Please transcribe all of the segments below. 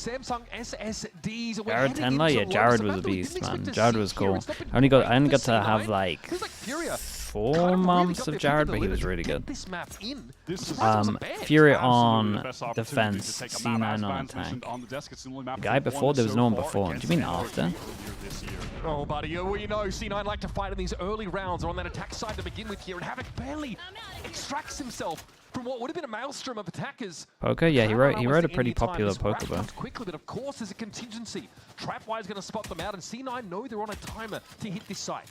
Samsung SSDs. Jared Tendler, yeah, Jared was a beast, man. Jared was cool. I only got to have like 4 months of Jared, but he was really good. Fury on defense, C9 on attack. The guy before, there was no one before. Do you mean after? Oh, buddy, well, you know, C9 like to fight in these early rounds or on that attack side to begin with here, and Havoc barely extracts himself from what would have been a maelstrom of attackers. Poker? Yeah, he wrote a pretty popular poker book. Quickly, but of course there's a contingency. Trapwire's going to spot them out, and C9 know they're on a timer to hit this site.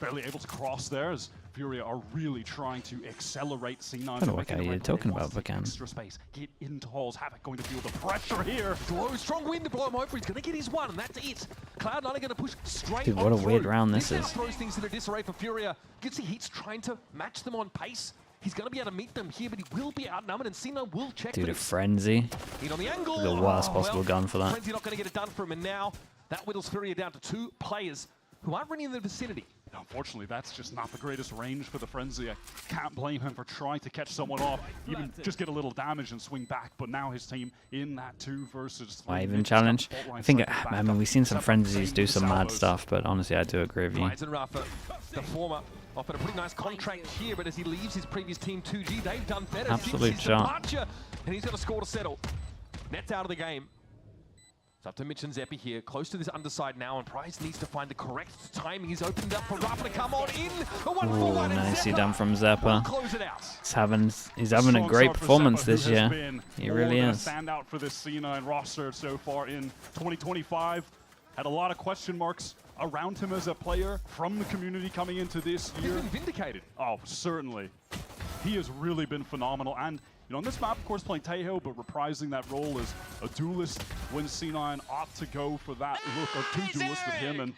Barely able to cross there as Furia are really trying to accelerate C9. I don't know what guy you're talking about, Vacan. Extra space, get into halls. Havoc going to feel the pressure here. Strong wind to blow him over. He's going to get his one, and that's it. Cloud9 are going to push straight. Dude, what a weird round this is. Throws things in a disarray for Furia. You can see Heat's trying to match them on pace. He's going to be able to meet them here, but he will be outnumbered, and C9 will check. Dude, a Frenzy. Heat on the angle. The worst possible gun for that. Frenzy not going to get it done for him, and now that whittles Furia down to 2 players who aren't really in the vicinity. Unfortunately, that's just not the greatest range for the Frenzy. I can't blame him for trying to catch someone off, even just get a little damage and swing back. But now his team in that 2 versus 3. Why even challenge? I think, I mean, we've seen some Frenzies do some mad stuff, but honestly, I do agree with you. The former offered a pretty nice contract here, but as he leaves his previous team 2G, they've done better. Absolute shot. And he's got a score to settle. Net's out of the game. It's up to Mitch and Zeppy here, close to this underside now, and Price needs to find the correct timing. He's opened up for Rafa to come on in. Oh, nicely done from Zeppa. Close it out. He's having a great performance this year. He really is. Stand out for this C9 roster so far in 2025. Had a lot of question marks around him as a player from the community coming into this year. He's been vindicated. Oh, certainly. He has really been phenomenal. And you know, on this map, of course, playing Taeho, but reprising that role as a duelist when C9 opt to go for that look of 2 duelists with him and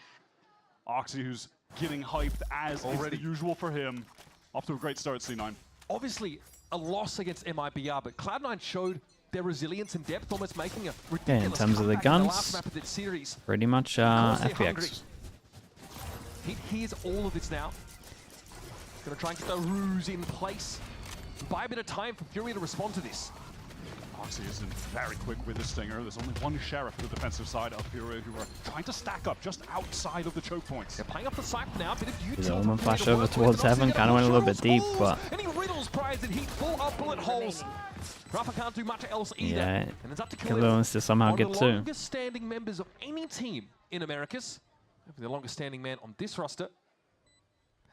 Oxy, who's getting hyped as already usual for him. Off to a great start, C9. Obviously, a loss against MIBR, but Cloud9 showed their resilience and depth, almost making a ridiculous in terms of the guns, pretty much FPX. He hears all of this now. Gonna try and get the ruse in place. Buy a bit of time for Fury to respond to this. Oxy isn't very quick with the Stinger. There's only 1 Sheriff for the defensive side of Fury who are trying to stack up just outside of the choke points. They're playing up the site now. A bit of He's almost flash over towards Heaven. Kind of went a little bit deep, but and he riddles Prize and Heat full of bullet holes. Rafa can't do much else either. Yeah, and it's up to Khalil wants to somehow get 2. One of the longest standing members of any team in Americas, the longest standing man on this roster,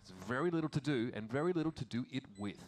has very little to do and very little to do it with.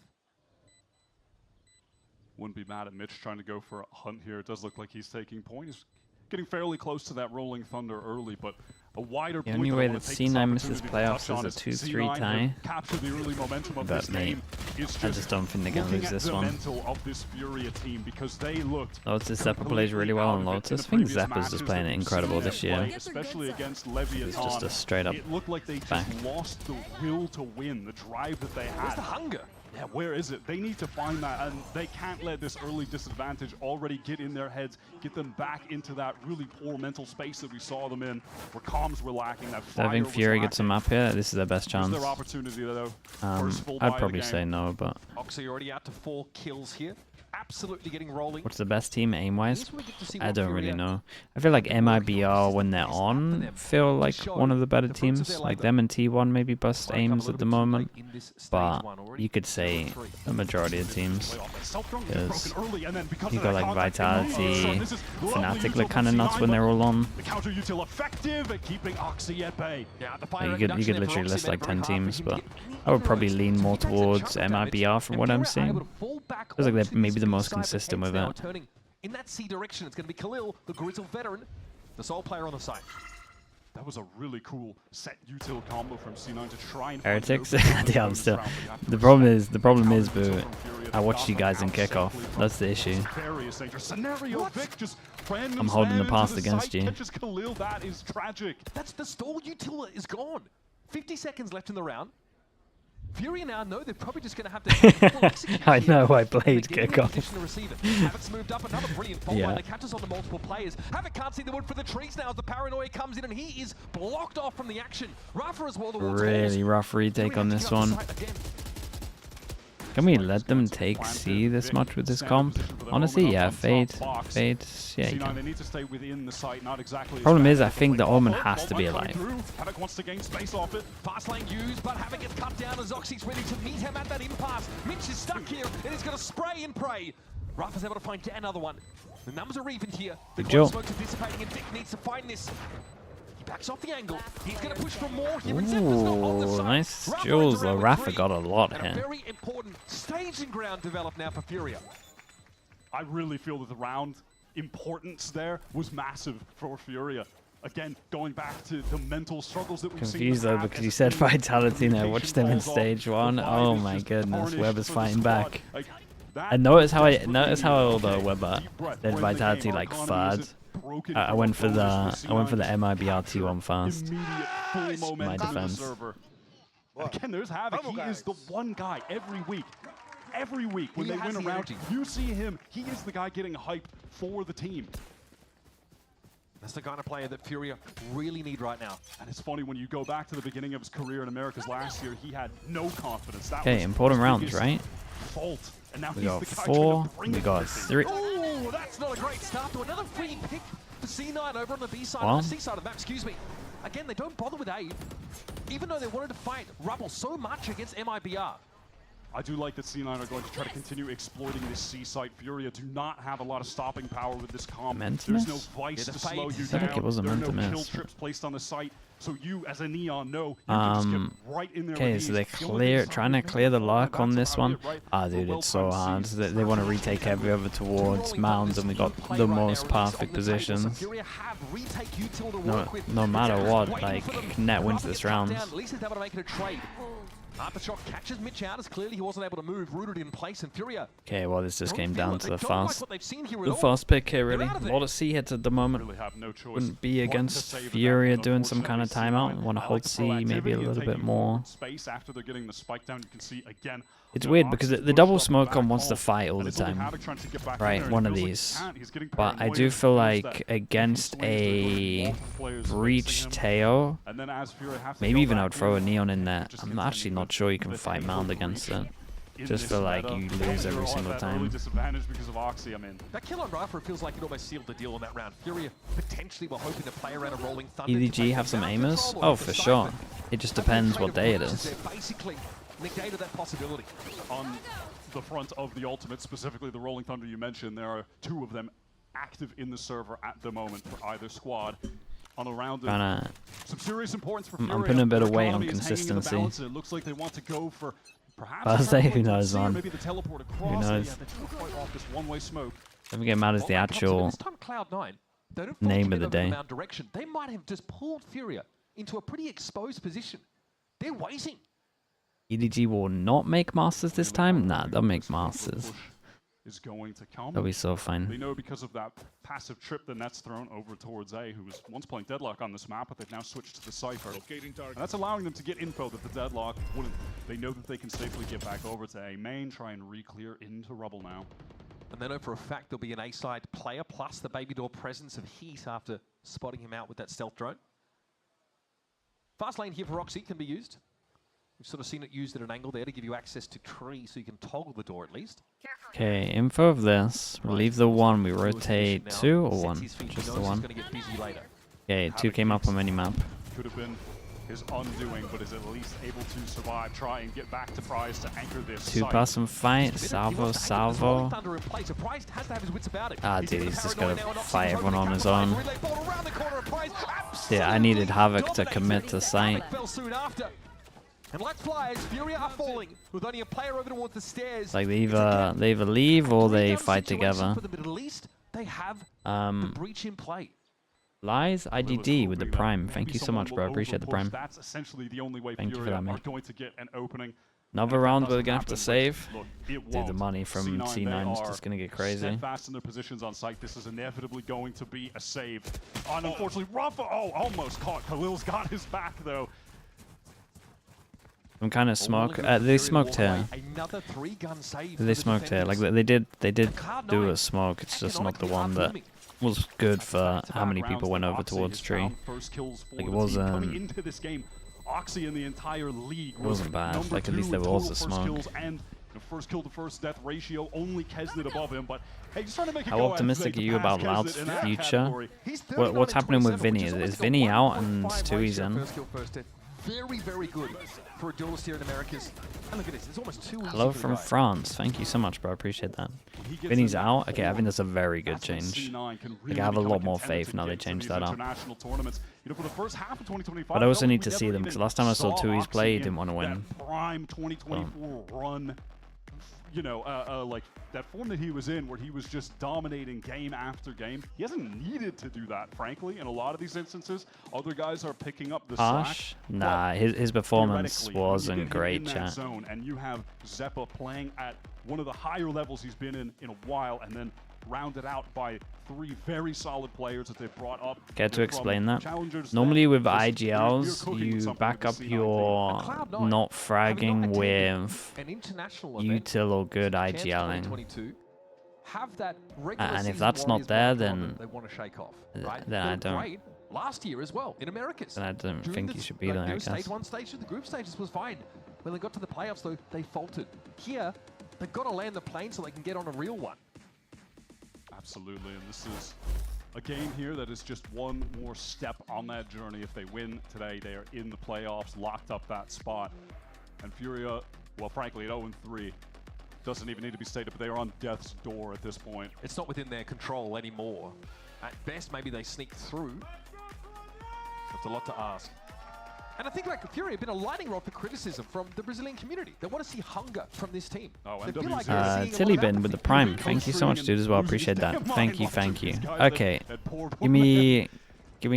Wouldn't be mad at Mitch trying to go for a hunt here. It does look like he's taking point. He's getting fairly close to that rolling thunder early, but a wider the only way that C9 misses playoffs is a 2-3 tie. Capture the early momentum of But mate, I just don't think they're going to lose this one. Of this Furia team because they looked Lotus Zeppa plays really well on Lotus. I think Zeppa's just playing it incredible this year. Especially against Leviathan. It's just a straight up It looked like they just lost the will to win, the drive that they had. Where's the hunger? Yeah, where is it? They need to find that, and they can't let this early disadvantage already get in their heads, get them back into that really poor mental space that we saw them in, where comms were lacking, that fire I think Fury gets them up here. This is their best chance. Their opportunity, though. I'd probably say no, but... Oxy already out to 4 kills here. Absolutely getting rolling. What's the best team aim-wise? I don't really know. I feel like MIBR, when they're on, feel like one of the better teams. Like them and T1 maybe bust aims at the moment. But you could say the majority of teams. Because you got like Vitality, Fnatic look kind of nuts when they're all on. Like you could literally list like 10 teams, but I would probably lean more towards MIBR from what I'm seeing. Feels like they're maybe the most consistent with it. In that C direction, it's going to be Khalil, the grizzled veteran, the sole player on the side. That was a really cool set util combo from C9 to try and Heretics. Yeah, I'm still. The problem is, boo. I watched you guys in kickoff. That's the issue. I'm holding the past against you. That is tragic. That's the stall util is gone. 50 seconds left in the round. Fury now know they're probably just going to have to. I know I played kickoff. Havoc's moved up another brilliant fault line. They catches on to multiple players. Havoc can't see the wood for the trees now as the paranoia comes in and he is blocked off from the action. Rafa as well. Really rough retake on this one. Can we let them take C this much with this comp? Honestly, yeah, Fade, yeah, you can. They need to stay within the site, not exactly. Problem is, I think the Omen has to be alive. Havoc wants to gain space off it. Fast lane used, but Havoc gets cut down as Oxy's ready to meet him at that impasse. Mitch is stuck here, and he's going to spray and pray. Ruff is able to find another one. The numbers are even here. The Joe. smokes are dissipating, and Vic needs to find this. He backs off the angle. He's going to push for more here. And Zephyr's not on the Ooh, side. nice Rafa Jules, ends though. around with Rafa 3. got a lot And a here. very important staging ground developed now for Furia. I really feel that the round importance there was massive for Furia. Again, going back to the mental struggles that we've seen. Confused though because you said Vitality and I watched them in stage 1. Oh my goodness, Web is fighting back. And notice how the Weber did Vitality like third. I went for the MIBR T1 fast. My defense. Again, there's Havoc. He is the one guy every week. Every week when they win a round, you see him. He is the guy getting hype for the team. That's the kind of player that Furia really need right now. And it's funny when you go back to the beginning of his career in Americas last year, he had no confidence. That Okay, was important his rounds, biggest right? fault. And now We he's got the guy 4, to bring we it got with him. 3. Oh, that's not a great start to another free pick for C9 over on the B side, Well. the C side of the map, excuse me. Again, they don't bother with A, even though they wanted to fight Rubble so much against MIBR. I do like that C9 are going to try to continue exploiting this C site. Furia do not have a lot of stopping power with this comp. Meant to There's no miss? vice Yeah, to the slow fade. you I down. think it was a there are meant to no miss. kill trips placed on the site, so you as a Neon know you can just get right in there. Okay, with so these. they're The only thing is trying to clear the luck on that's this about one. it, right? Ah, A dude, it's so well-timed hard. siege. They want to retake heavy over towards mounds, and we got the most perfect positions. No matter what, like, Net wins this round. At least he's able to make it a trade. Aftershock catches Mitch out as clearly he wasn't able to move, rooted in place, and Furia. Okay, well, this just came down to the fast fast pick here, really. Lotus C hits at the moment. Really have no choice. Wouldn't be but to against save that Furia one. doing some kind of Unfortunately, timeout. C9, Want to I hold like the C maybe a proactivity and little bit taking more. forward space after they're getting the spike down. You can see again. It's the weird Ox because is the pushed double up smoke back on wants to home, fight all and the it's only time. Havoc trying to get back in Right, there, one and of he feels like he these. can't. He's getting But I paranoid do as feel he knows like that against if he swings, a there's multiple players Breach facing him. Teo, And then as Fury have to maybe go even I back would throw a in, Neon in there. just I'm continue actually not with sure you can the fight tempo Mound breach against it. in Just this feel like meta. you Fury lose are every on single that early time. disadvantage because of Oxy, I mean. That kill on Rafa feels like it almost sealed the deal on that round. Furia potentially were hoping to play around a rolling thunder. EDG have some aimers? Oh, for sure. It just depends what day it is. Basically negated that possibility. On the front of the ultimate, specifically the Rolling Thunder you mentioned, there are 2 of them active in the server at the moment for either squad. On a round of Kinda, some serious importance for I'm Furia. putting a bit of Their weight on economy is hanging in the consistency. balance, and it looks like they want to go for perhaps Thursday, a who wait and knows, see, or man. maybe the teleport across. Who knows? Yeah, they took quite off this one-way smoke. don't get mad as the actual This time Cloud9, they don't name fall of the together in day. Mound direction. They might have just pulled Furia into a pretty exposed position. They're waiting. EDG will not make Masters this time? Nah, they'll make Masters. Is going to come. They'll be so They fine. know because of that passive trip the net's thrown over towards A, who was once playing Deadlock on this map, but they've now switched to the Cypher. And that's allowing them to get info that the Deadlock wouldn't. They know that they can safely get back over to A main, try and re-clear into Rubble now. And they know for a fact there'll be an A-side player, plus the Baby Door presence of Heat after spotting him out with that stealth drone. Fast lane here for Roxy can be used. We've sort of seen it used at an angle there to give you access to tree so you can toggle the door at least. Okay, info of this. Relieve the 1. We rotate 2 or 1? Just the 1. Okay, 2 came up on minimap. Could have been his undoing, but is at least able to survive, try and get back to Prize to anchor this 2-person fight. Salvo. Ah, dude, he's just gonna fight everyone on his own. Yeah, I needed Havoc to commit to sight. And Lights Flyers, Furia are falling with only a player over towards the stairs. Like they either leave or they fight together. For them, at least they have the breach in play. Lies IDD with the Prime. Thank you so much, bro. I appreciate the Prime. That's essentially the only way Thank you for Furia that, are mate. going to get an opening. Another round we're gonna have to save. Look, it Dude, the won't. money from C9 is they just gonna get are crazy. Steadfast in their positions on site. This is inevitably going to be a save. And unfortunately, Rafa, almost caught. Khalil's got his back though. Some kind of smoke. They smoked here. Another 3-gun save. They smoked here. Like they did do a smoke. It's just not the one that was good for how many people went over towards tree. Like it wasn't. Coming into this game, Oxy in the entire league It wasn't bad. Like at least there was a smoke. And The first kill to first death ratio, only Kesnet above him, but hey, just trying to make it How go optimistic are you about Loud's future? What's happening with Vinny? Is Vinny out and Tui's in? Very, very good for a duelist here in Americas. And look at this, it's almost too easy. Hello from France. Thank you so much, bro. I appreciate that. Vinny's out. Okay, I think that's a very good change. Like, I have a lot more faith now they changed that up. But I also need to see them, because last time I saw Tui's play, he didn't want to win. Prime 2024 run. You know, like that form that he was in where he was just dominating game after game. He hasn't needed to do that, frankly, in a lot of these instances. Other guys are picking up the slack. Nah, his performance wasn't great, chat. Zone, and you have Zeppa playing at one of the higher levels he's been in a while, and then rounded out by 3 very solid players that they've brought up. Care to explain that? Normally with IGLs, you back up your not fragging with util or good IGLing. And if that's not there, then I don't. Last year as well in Americas. Then I don't think you should be there, I guess. Stage 1, stage 2, the group stages was fine. When they got to the playoffs, though, they faltered. Here, they've got to land the plane so they can get on a real one. Absolutely, and this is a game here that is just one more step on that journey. If they win today, they are in the playoffs, locked up that spot. And Furia, well, frankly, at 0-3, doesn't even need to be stated, but they are on death's door at this point. It's not within their control anymore. At best, maybe they sneak through. That's a lot to ask. And I think like Fury have been a lightning rod for criticism from the Brazilian community. They want to see hunger from this team. Tillybin with the prime. Thank you so much, dude, as well. Appreciate that. Thank you, thank you. Okay, give me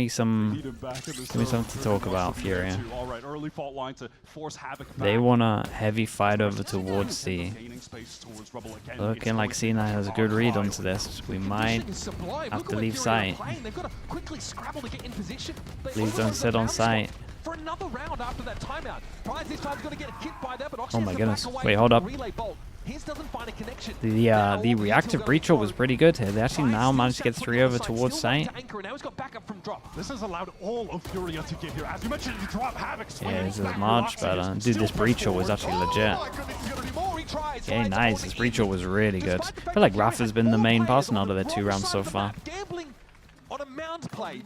something to talk about, Fury. They want a heavy fight over towards C. Looking like C9 has a good read onto this. We might have to leave site. Please don't sit on site. For another round after that timeout. Prize this time's going to get hit by that, but oh my goodness. Wait, hold up. The reactive breacher was pretty good here. They actually now managed to get 3 over towards site. This has allowed all of Furia to get here. As you mentioned, you drop Havoc. Yeah, this is much better. Dude, this breacher was actually legit. Okay, nice. This breacher was really good. I feel like Rafa's been the main person out of their 2 rounds so far. Gambling on a mound play.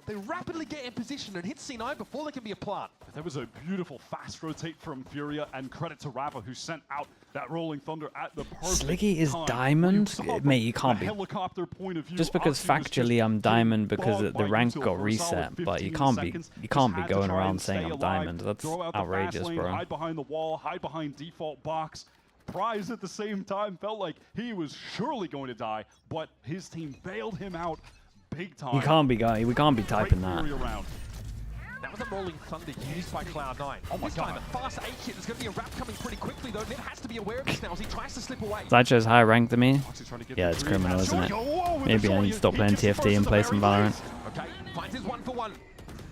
They rapidly get in position and hit C9 before they can be a plant. There was a beautiful fast rotate from Furia, and credit to Rafa who sent out that rolling thunder at the perfect Sliggy is diamond? Mate, you can't be. Just because factually I'm diamond because the rank got reset, but you can't be going around saying I'm diamond. That's outrageous, bro. Hide behind the wall, hide behind default box. Prize at the same time felt like he was surely going to die, but his team bailed him out. Big time. We can't be typing that. That was a rolling thunder used by Cloud9. Oh my god, the fast A hit. There's going to be a wrap coming pretty quickly though. Nip has to be aware of this now as he tries to slip away. Sideshow's higher rank than me. Yeah, it's criminal, isn't it? Maybe I need to stop playing TFT and play some Valorant. Okay, finds his 1-for-1.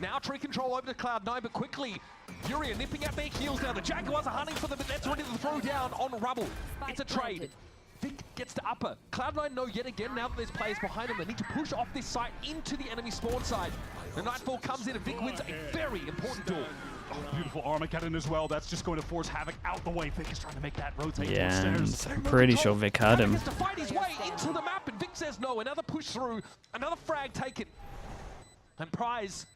Now tree control over to Cloud9, but quickly Furia nipping out their heels now. The Jaguars are hunting for them, but that's ready to throw down on Rubble. It's a trade. Vic gets to upper. Cloud9 know yet again, now that there's players behind them, they need to push off this site into the enemy spawn side. The Nightfall comes in and Vic wins a very important duel. Oh, beautiful Armageddon as well. That's just going to force Havoc out the way. Vic is trying to make that rotate. Yeah, I'm pretty sure Vic had him. He has to fight his way into the map, and Vic says no. Another push through, another frag taken. And Prize,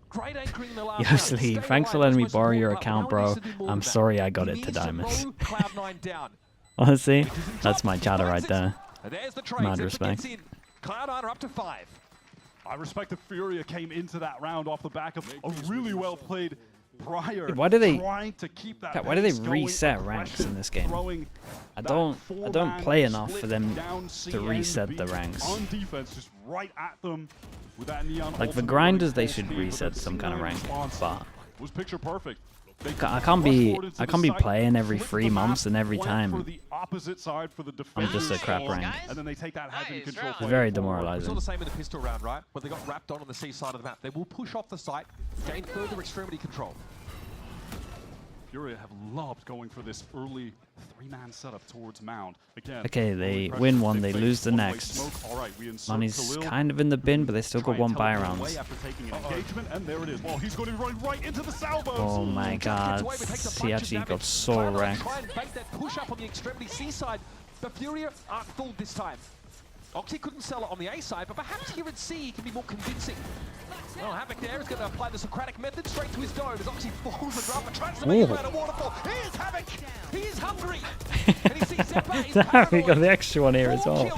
great anchoring in the last round. Yo, thanks for letting me borrow your account, bro. I'm sorry I got it to diamond. Cloud9 down. Honestly, that's my chatter right there. Mad respect. Cloud9 are up to 5. I respect that Furia came into that round off the back of a really well played prior. Why do they reset going, ranks in this game? I don't play enough for them to reset the ranks. On defense, just right at them with that neon. Like the grinders, they should reset some kind of rank, but was picture perfect. I can't be playing every 3 months and every time. I'm just a crap rank. And then they take that head control. It's very demoralizing. It's all the same in the pistol round, right? But they got wrapped on the C side of the map. They will push off the site, gain further extremity control. Furia have loved going for this early 3-man setup towards Mound. Again, okay, they win one, they lose the next. Right, Money's kind of in the bin, but they still got 1 buy rounds. And there it is. Well, he's going to run right into the salvos. Oh my god, he actually got so wrecked. Try and bait that push up on the extremity C side, but Furia aren't fooled this time. Oxy couldn't sell it on the A side, but perhaps here at C he can be more convincing. Well, Havoc there is going to apply the Socratic method straight to his dome as Oxy falls the drop and tries to make him out of waterfall. Here's Havoc! He is hungry! And he sees Zeppa. We got the extra one here as well.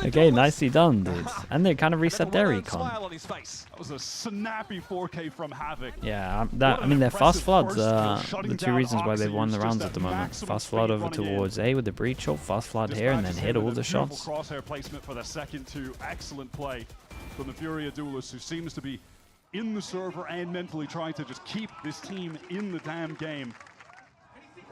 Okay, nicely done, dudes. And they kind of reset their recon. That was a snappy 4K from Havoc. Yeah, I mean, their fast floods are the 2 reasons why they've won the rounds at the moment. Fast flood over towards A with the breach ult, fast flood here, and then hit all the shots. Crosshair placement for the second 2. Excellent play from the Furia duelist, who seems to be in the server and mentally trying to just keep this team in the damn game.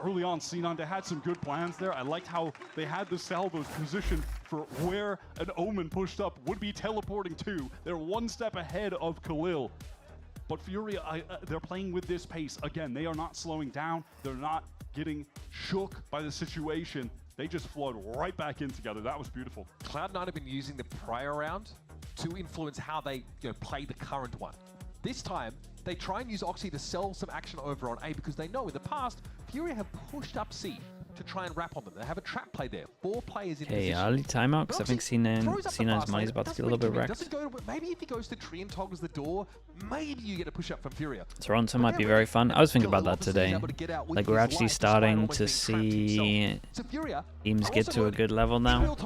Early on, C9, they had some good plans there. I liked how they had the salvos positioned for where an Omen pushed up would be teleporting to. They're 1 step ahead of Khalil. But Furia, they're playing with this pace. Again, they are not slowing down. They're not getting shook by the situation. They just flood right back in together. That was beautiful. Cloud9 have been using the prior round to influence how they play the current one. This time, they try and use Oxy to sell some action over on A because they know in the past, Furia have pushed up C to try and wrap on them. They have a trap play there. 4 players in position. Early timeout, because I think C9's money's about to get a little bit wrecked. Maybe if he goes to tree and toggles the door, maybe you get a push up from Furia. Toronto might be very fun. I was thinking about that today. Like, we're actually starting to see teams get to a good level now.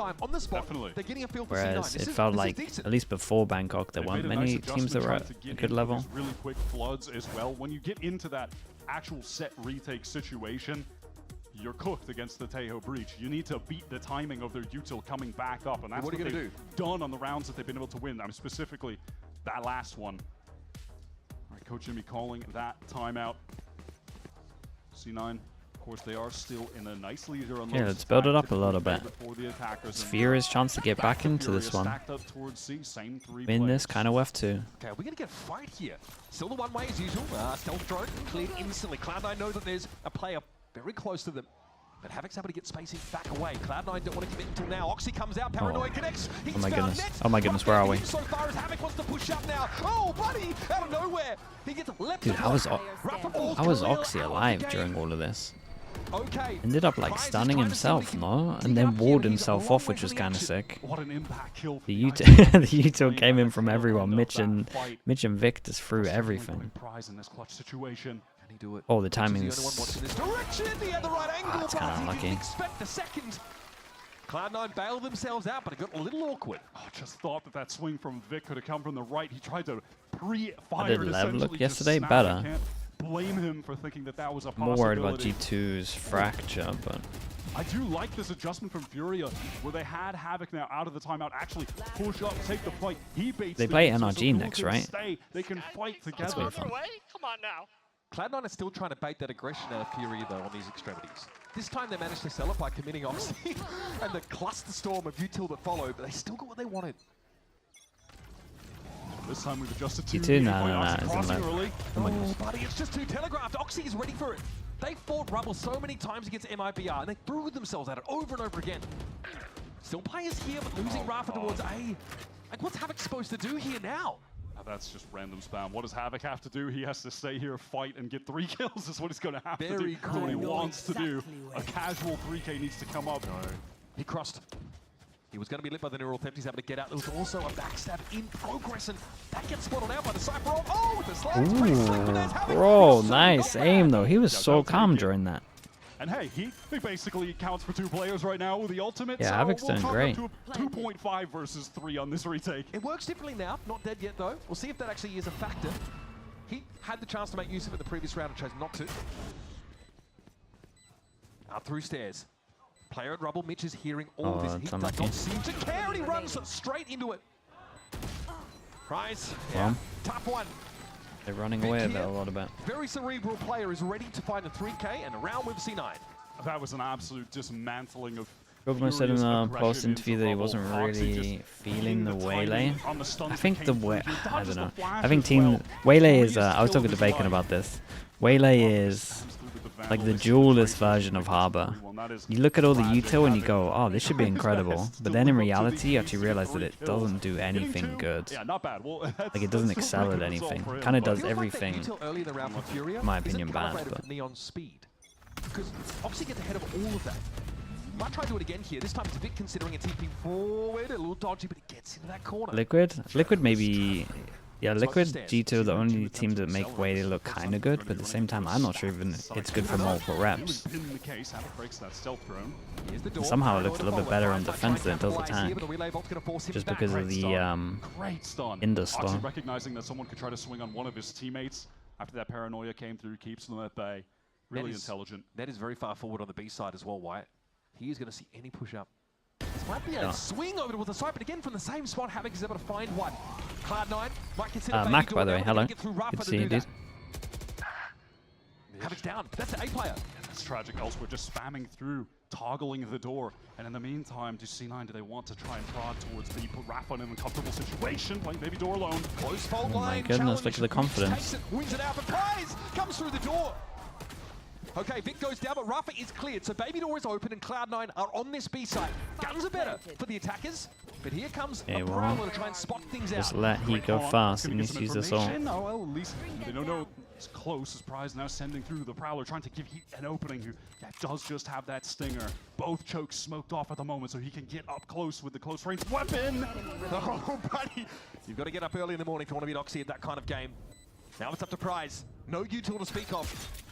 Whereas it felt like, at least before Bangkok, there weren't many teams that were at a good level. Really quick floods as well. When you get into that actual set retake situation, you're cooked against the Taeho breach. You need to beat the timing of their util coming back up, and that's what they've done on the rounds that they've been able to win. I mean, specifically that last one. All right, Coach Jimmy calling that timeout. C9, of course, they are still in a nice leader. Yeah, let's build it up a little bit. It's Furia's chance to get back into this one. Win this, kind of worth too. Okay, we're going to get a fight here. Still the one way as usual. Stealth drone cleared instantly. Cloud9 know that there's a player very close to them, but Havoc's able to get spacing back away. Cloud9 don't want to commit until now. Oxy comes out, Paranoid connects. Oh my goodness. Oh my goodness, where are we? So far as Havoc wants to push up now. Oh, buddy, out of nowhere. He gets left. Dude, how was Oxy alive during all of this? Okay. Ended up like stunning himself, no? And then walled himself off, which was kind of sick. What an impact kill. The util came in from everyone. Mitch and Vic just threw everything. Oh, the timing's... it's kind of unlucky. Cloud9 bailed themselves out, but it got a little awkward. Oh, just thought that swing from Vic could have come from the right. He tried to pre-fire. I did Lev look yesterday better. Blame him for thinking that was a possibility. More worried about G2's fracture, but... I do like this adjustment from Furia, where they had Havoc now out of the timeout, actually push up, take the fight. He baits they play NRG next, right? They can fight together. Come on now. Cloud9 is still trying to bait that aggression out of Fury, though, on these extremities. This time they managed to sell it by committing Oxy and the cluster storm of util that followed, but they still got what they wanted. This time we've adjusted to G2, no, Oh, buddy, it's just too telegraphed. Oxy is ready for it. They fought Rubble so many times against MIBR, and they threw themselves at it over and over again. Still players here, but losing Rafa towards A. Like, what's Havoc supposed to do here now? That's just random spam. What does Havoc have to do? He has to stay here, fight, and get 3 kills. That's what he's going to have to do. That's what he wants to do. A casual 3K needs to come up. No. He crossed. He was going to be lit by the neural theft. He's able to get out. There was also a backstab in progress, and that gets spotted out by the Cypher. Oh, the slab's pretty slick, but there's Havoc. Bro, nice aim, though. He was so calm during that. And hey, he basically counts for 2 players right now with the ultimate. Yeah, Havoc's doing great. 2.5 versus 3 on this retake. It works differently now. Not dead yet, though. We'll see if that actually is a factor. He had the chance to make use of it in the previous round and chose not to. Up through stairs. Player at Rubble. Mitch is hearing all this. He does not seem to care, and he runs straight into it. Prize. Yeah. Tough one. They're running away a lot about. Very cerebral player is ready to find a 3K and around with C9. That was an absolute dismantling of. Governor said in a post interview that he wasn't really feeling the Waylay. I think I don't know. I think Team Waylay is. I was talking to Bacon about this. Waylay is like the duelist version of Harbor. You look at all the util and you go, oh, this should be incredible. But then in reality, you actually realize that it doesn't do anything good. Like it doesn't excel at anything. It kind of does everything, in my opinion, bad. But Neon speed, because Oxy gets ahead of all of that. Might try to do it again here. This time it's a bit considering a TP forward, a little dodgy, but it gets into that corner. Liquid maybe. Yeah, Liquid, G2 are the only team that make Way look kind of good, but at the same time, I'm not sure even it's good for multiple reps. And somehow it looks a little bit better on defense than it does attack, just because of the Indus storm. Recognizing that someone could try to swing on one of his teammates after that paranoia came through, keeps them at bay. Really intelligent. That is very far forward on the B side as well, Wyatt. He is going to see any push up. This might be a swing over with the side, but again from the same spot, Havoc is able to find one. Cloud9 might consider Mac, by the way, hello. Good to see you, dude. Havoc's down. That's the A player. That's tragic. Elsewhere just spamming through, toggling the door. And in the meantime, do C9, do they want to try and prod towards B, put Raph in an uncomfortable situation, playing Baby Door alone. Close fault line. My goodness, look at the confidence. Wins it out, but Prize comes through the door. Okay, Vic goes down, but Rafa is cleared, so Baby Door is open and Cloud9 are on this B side. Guns are better for the attackers, but here comes a Prowler to try and spot things out. Just let he go fast and misuse us all. Oh, well, at least they don't know it's close as Prize now sending through the Prowler, trying to give Heat an opening, who does just have that stinger. Both chokes smoked off at the moment, so he can get up close with the close range weapon. Oh, buddy, you've got to get up early in the morning if you want to beat Oxy at that kind of game. Now it's up to Prize. No util to speak of.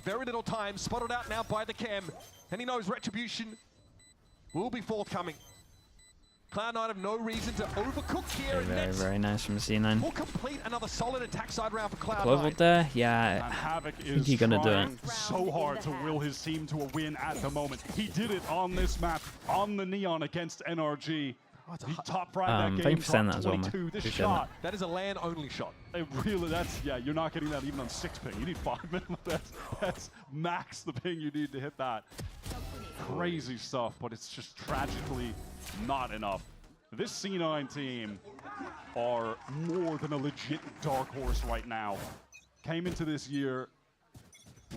Very little time. Spotted out now by the cam. And he knows retribution will be forthcoming. Cloud9 have no reason to overcook here. Very nice from C9. We'll complete another solid attack side round for Cloud9. Close there? Yeah, I think he's gonna do it. So hard to will his team to a win at the moment. He did it on this map, on the Neon against NRG. He top fried that game. 50% that as well, man. This shot. That is a land only shot. It really, you're not getting that even on 6 ping. You need 5 minimum. That's max the ping you need to hit that. Crazy stuff, but it's just tragically not enough. This C9 team are more than a legit dark horse right now. Came into this year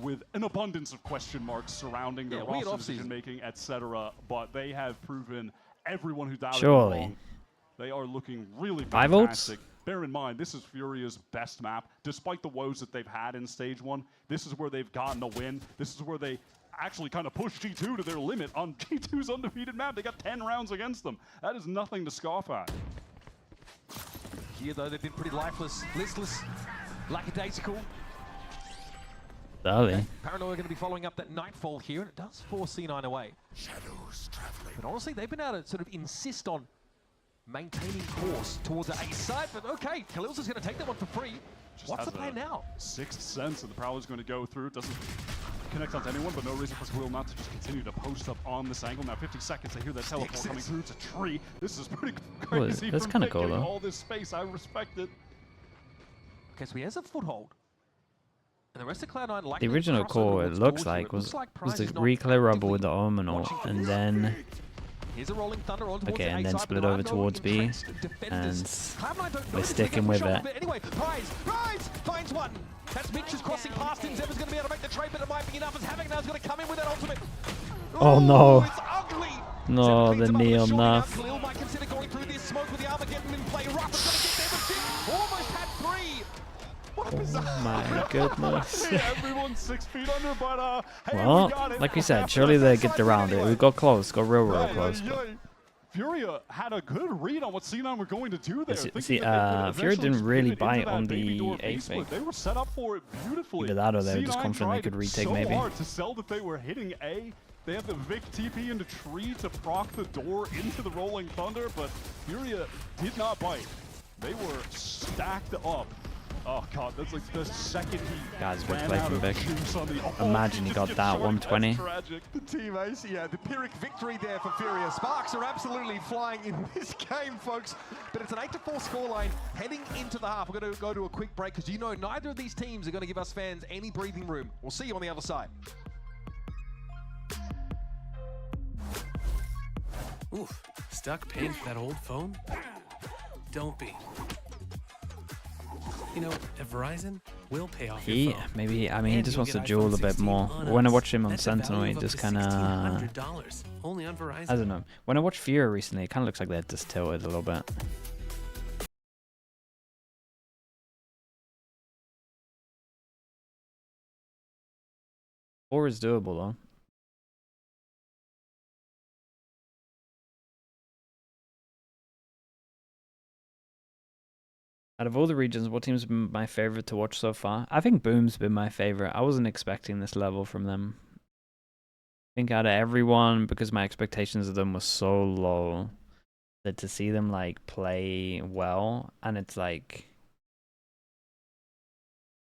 with an abundance of question marks surrounding their roster decision making, etc. But they have proven everyone who doubted them wrong. They are looking really fantastic. Bear in mind, this is Furia's best map. Despite the woes that they've had in Stage 1, this is where they've gotten a win. This is where they actually kind of pushed G2 to their limit on G2's undefeated map. They got 10 rounds against them. That is nothing to scoff at. Here, though, they've been pretty lifeless, listless, lackadaisical. Darling. Paranoia are going to be following up that Nightfall here, and it does force C9 away. Shadows traveling. But honestly, they've been able to sort of insist on maintaining course towards the A side, but okay, Khalil's is going to take that one for free. What's the plan now? Sixth sense that the Prowler's going to go through. Doesn't connect onto anyone, but no reason for Khalil not to just continue to post up on this angle. Now 50 seconds, I hear that teleport coming through. It's a tree. This is pretty crazy. That's kind of cool, though. All this space, I respect it. Okay, so he has a foothold. And the rest of Cloud9 like the original core, it looks like, was the reclear rubble with the Omenal, and then and then split over towards B, and we're sticking with it. Anyway, Prize finds one. That's Mitch is crossing past him. Zeva's going to be able to make the trade, but it might be enough as Havoc now's going to come in with that ultimate. Oh no! It's ugly. No, the Neon Nuff. Khalil might consider going through this smoke with the Armageddon in play. Rafa's going to get there with 6. Almost had 3. Oh my goodness. Everyone's 6 feet under, but hey, well, we got it. like we said, surely they get around it. We got close, got real close. Furia had a good read on what C9 were going to do there. Furia didn't really bite on the A fake. They were set up for it beautifully. Either that or they were just confident they could retake maybe. Hard to sell that they were hitting A. They have the Vic TP into tree to proc the door into the Rolling Thunder, but Furia did not bite. They were stacked up. Oh god, that's like the second he Guys, good play from Vic. Imagine he got that 120. The team ace, the Pyrrhic victory there for Furia. Sparks are absolutely flying in this game, folks. But it's an 8-4 scoreline heading into the half. We're going to go to a quick break because you know neither of these teams are going to give us fans any breathing room. We'll see you on the other side. Oof, stuck paying for that old phone? Don't be. You know, at Verizon, will pay off. He maybe I mean he just wants to duel a bit more. When I watch him on Sentinel, he just kind of only on Verizon. I don't know. When I watched Fury recently, it kind of looks like they're just tilted a little bit. Four is doable though. Out of all the regions, what team's been my favorite to watch so far? I think Boom's been my favorite. I wasn't expecting this level from them. I think out of everyone, because my expectations of them were so low, that to see them like play well, and it's like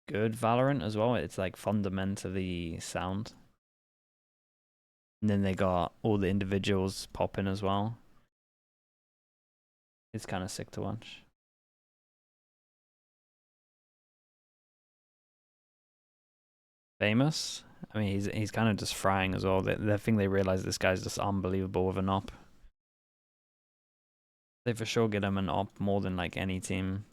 good Valorant as well. It's like fundamentally sound. And then they got all the individuals popping as well. It's kind of sick to watch. Famous. I mean, he's kind of just frying as well. The thing they realize this guy's just unbelievable with an op. They for sure get him an op more than like any team.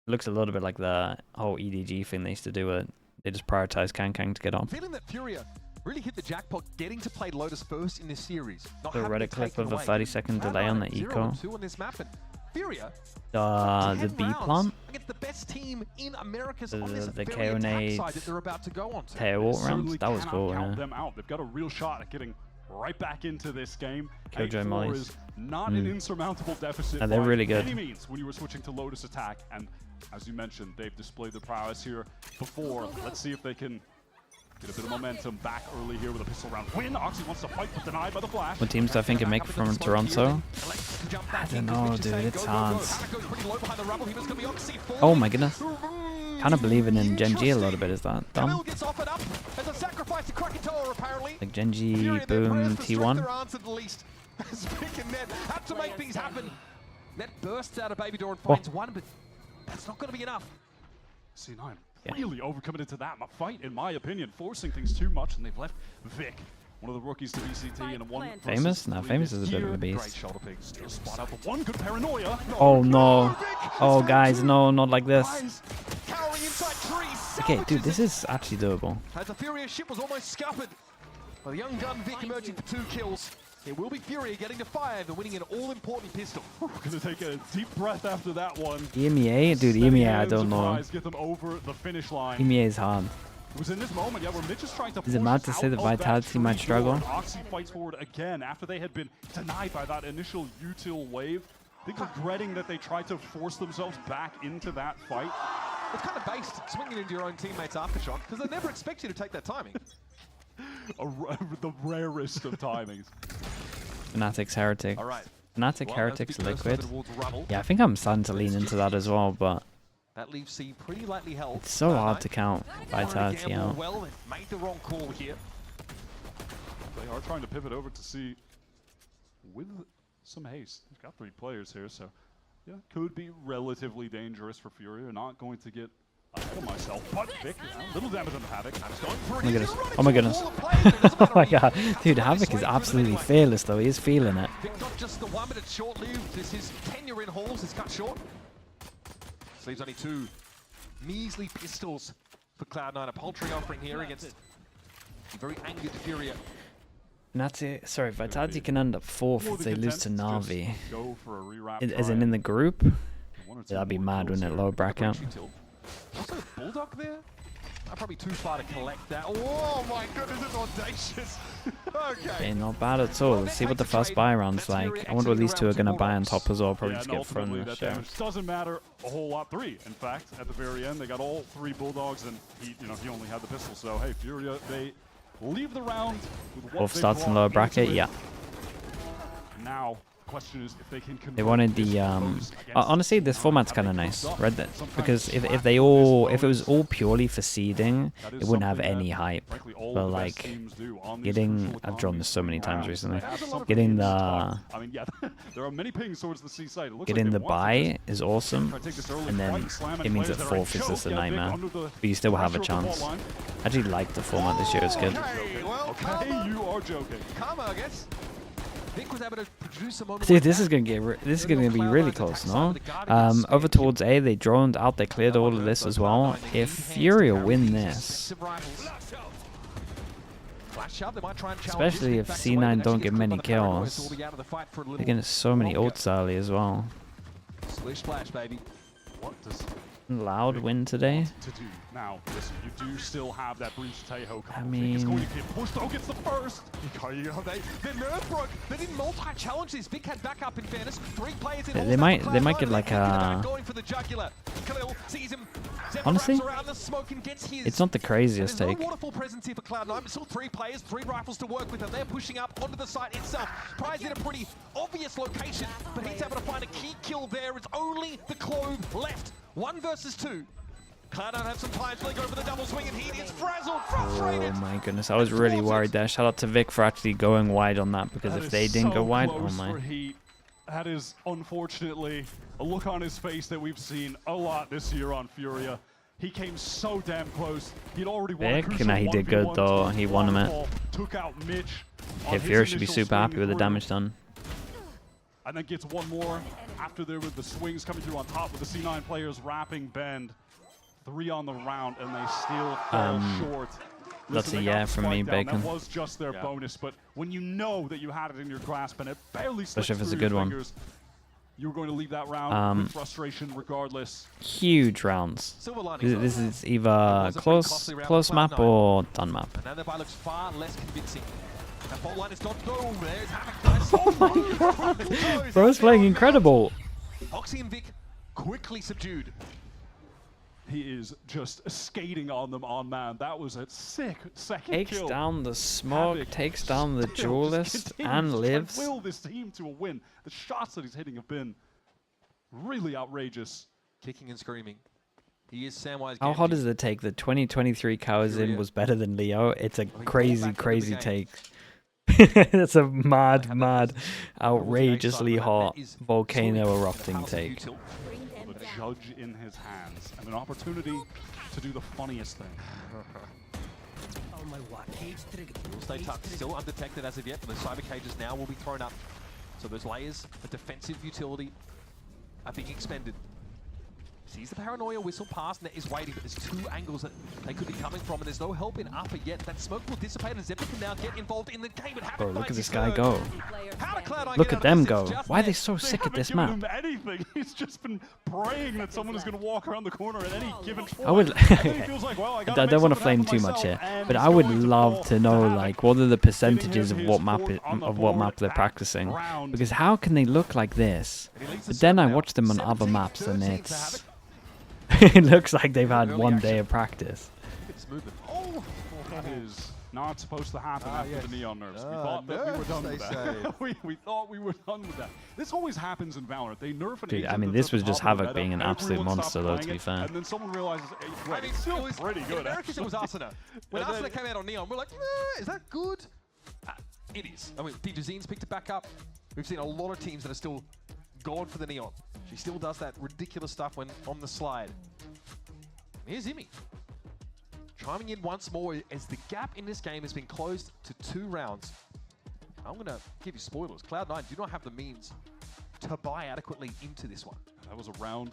It looks a little bit like the whole EDG thing they used to do. With they just prioritize Kang to get on. Feeling that Furia really hit the jackpot, getting to play Lotus first in this series. The Reddit clip of a 30-second delay on the eco. On this map, and Furia, the B plant. Against the best team in America's the KO side that they're about to go on to. Tail rounds. That was cool. Count them out. They've got a real shot at getting right back into this game. Killjoy mollies. Is not an insurmountable deficit. They're really good. By any means when you were switching to Lotus attack, and as you mentioned, they've displayed their prowess here before. Let's see if they can get a bit of momentum back early here with a pistol round win. Oxy wants to fight, but denied by the flash. What teams do I think can make it from Toronto? I don't know, dude. It's hard. Oh my goodness. Kind of believing in Genji a little bit. Is that dumb? Like Genji, Boom, T1. Had to make things happen. Net bursts out of Baby Door and finds one, but that's not going to be enough. C9 really overcommitted to that fight, in my opinion, forcing things too much, and they've left Vic, one of the rookies, to VCT in a one. Famous? No, Famous is a bit of a beast. Spot out the one good paranoia. Oh no! Oh guys, no, not like this. Okay, dude, this is actually doable. As the Furia ship was almost scuppered by the young gun Vic emerging for 2 kills. It will be Furia getting to 5 and winning an all-important pistol. We're gonna take a deep breath after that one. EMEA? Dude, EMEA, I don't know. Get them over the finish line. EMEA is hard. It was in this moment, yeah, where Mitch is trying to Is it mad to say that Vitality might struggle? Oxy fights forward again after they had been denied by that initial util wave. I think regretting that they tried to force themselves back into that fight. It's kind of based swinging into your own teammates aftershock, because they never expect you to take that timing. The rarest of timings. Fanatics, Heretics. All right. Fnatic, Heretics, Liquid. Yeah, I think I'm starting to lean into that as well, but that leaves C pretty lightly held. It's so hard to count Vitality out. Well, they made the wrong call here. They are trying to pivot over to C with some haste. They've got 3 players here, so yeah, could be relatively dangerous for Furia. Not going to get ahead of myself, but Vic, little damage on the Havoc. Oh my goodness. Oh my goodness. Oh my god. Dude, Havoc is absolutely fearless though. He is feeling it. Vic not just the one, but it's short-lived. This is tenure in halls is cut short. This leaves only 2 measly pistols for Cloud9. A paltry offering here against a very angered Furia. Vitality can end up 4th if they lose to Na'Vi. As in the group? That'd be mad, wouldn't it? Lower bracket. Also, Bulldog there? Probably too far to collect that. Oh my goodness, it's audacious. Okay. Not bad at all. Let's see what the first buy round's like. I wonder what these 2 are going to buy on top as well. Probably just get thrown in the share. Doesn't matter a whole lot. 3, in fact, at the very end. They got all 3 Bulldogs, and he only had the pistol. So, hey, Furia, they leave the round with what Wolf starts in lower bracket, yeah. Now, question is if they can. They wanted the honestly, this format's kind of nice, because if it was all purely for seeding, it wouldn't have any hype. But like I've drawn this so many times recently. Getting the there are many pings towards the C side. Getting the buy is awesome, and then it means that 4th is just a nightmare. But you still have a chance. I actually like the format this year. It's good. Okay, you are joking. Karma, I guess. Vic was able to produce a moment. See, this is gonna be really close, no? Over towards A, they droned out. They cleared all of this as well. If Furia win this, especially if C9 don't get many kills, they're getting so many ults early as well. Splish splash, baby. What does Loud win today. to do now? Listen, you do still have that Breach Taeho. I It's going mean, to get pushed. Oh, gets the first. Their nerve broke. They didn't multi-challenge this. Vic had backup in fairness. 3 players in they might get like a. going for the jugular. Khalil sees him. Honestly, around the smoke and gets his. it's not the craziest There's take. no waterfall presence here for Cloud9, but still 3 players, 3 rifles to work with, and they're pushing up onto the site itself. Prize in a pretty obvious location, but he's able to find a key kill there. It's only the Clove left. 1 versus 2. Cloud9 have some time to go for the double swing, and he is frazzled, frustrated. Oh my goodness, I was really worried there. Shout out to Vic for actually going wide on that, because if they didn't go wide, oh my. That is unfortunately a look on his face that we've seen a lot this year on Furia. He came so damn close. He'd already won a crucial Nah, he did good 1v1 though. He won him it. Took out Mitch. Okay, Furia should be super happy with the damage done. And then gets one more after there with the swings coming through on top with the C9 players wrapping Bend. 3 on the round, and they still fall short. That's a yeah from me, Bacon. That was just their bonus, but when you know that you had it in your grasp and it barely slipped Especially if it's a through good your one. fingers, you were going to leave that round with frustration regardless. Huge rounds. Silver lining. This is either close map or done map. And now the buy looks far less convincing. That fault line is not go. There's Oh my god! Bro's playing incredible. Oxy and Vic quickly subdued. He is just skating on them on man. That was a sick second Takes kill. down the smoke, Havoc takes down the still just duelist, continues and to lives. will this team to a win. The shots that he's hitting have been really outrageous. Kicking and screaming. He is Samwise. How hot is the take? The 2023 Kawazin was better than Leo. It's a crazy, crazy take. That's a mad, outrageously hot volcano erupting take. The judge in his hands and an opportunity to do the funniest thing. Will stay tucked, still undetected as of yet, but the cyber cages now will be thrown up. So those layers of defensive utility are being expended. Sees the paranoia whistle pass, and is waiting, but there's 2 angles that they could be coming from, and there's no help in upper yet. That smoke will dissipate, and Zephyr can now get involved in the game. Bro, look at this guy go. Look Look at them go. Why are they so sick at this map? Him anything. He's just been praying that someone is going to walk around the corner at any given point. I would. I don't want to flame too much here, but I would love to know like what are the percentages of what map they're practicing, because how can they look like this? But then I watch them on other maps and it's. It looks like they've had 1 day of practice. Oh, that is not supposed to happen after the Neon nerfs. We thought that we were done with that. we thought we were done with that. This always happens in Valorant. They nerf an Dude, agent I mean, that's this at was the just top of the Havoc meta, being an and absolute everyone monster, stops though, to playing be it, fair. And then someone realizes, hey, wait, I mean, it's still it was pretty good. In America, it was Arsena. When Arsena came out on Neon, we're like, is that good? It is. I mean, Dijazine's picked it back up. We've seen a lot of teams that are still going for the Neon. She still does that ridiculous stuff when on the slide. Here's Imi. Chiming in once more as the gap in this game has been closed to 2 rounds. I'm going to give you spoilers. Cloud9 do not have the means to buy adequately into this one. That was a round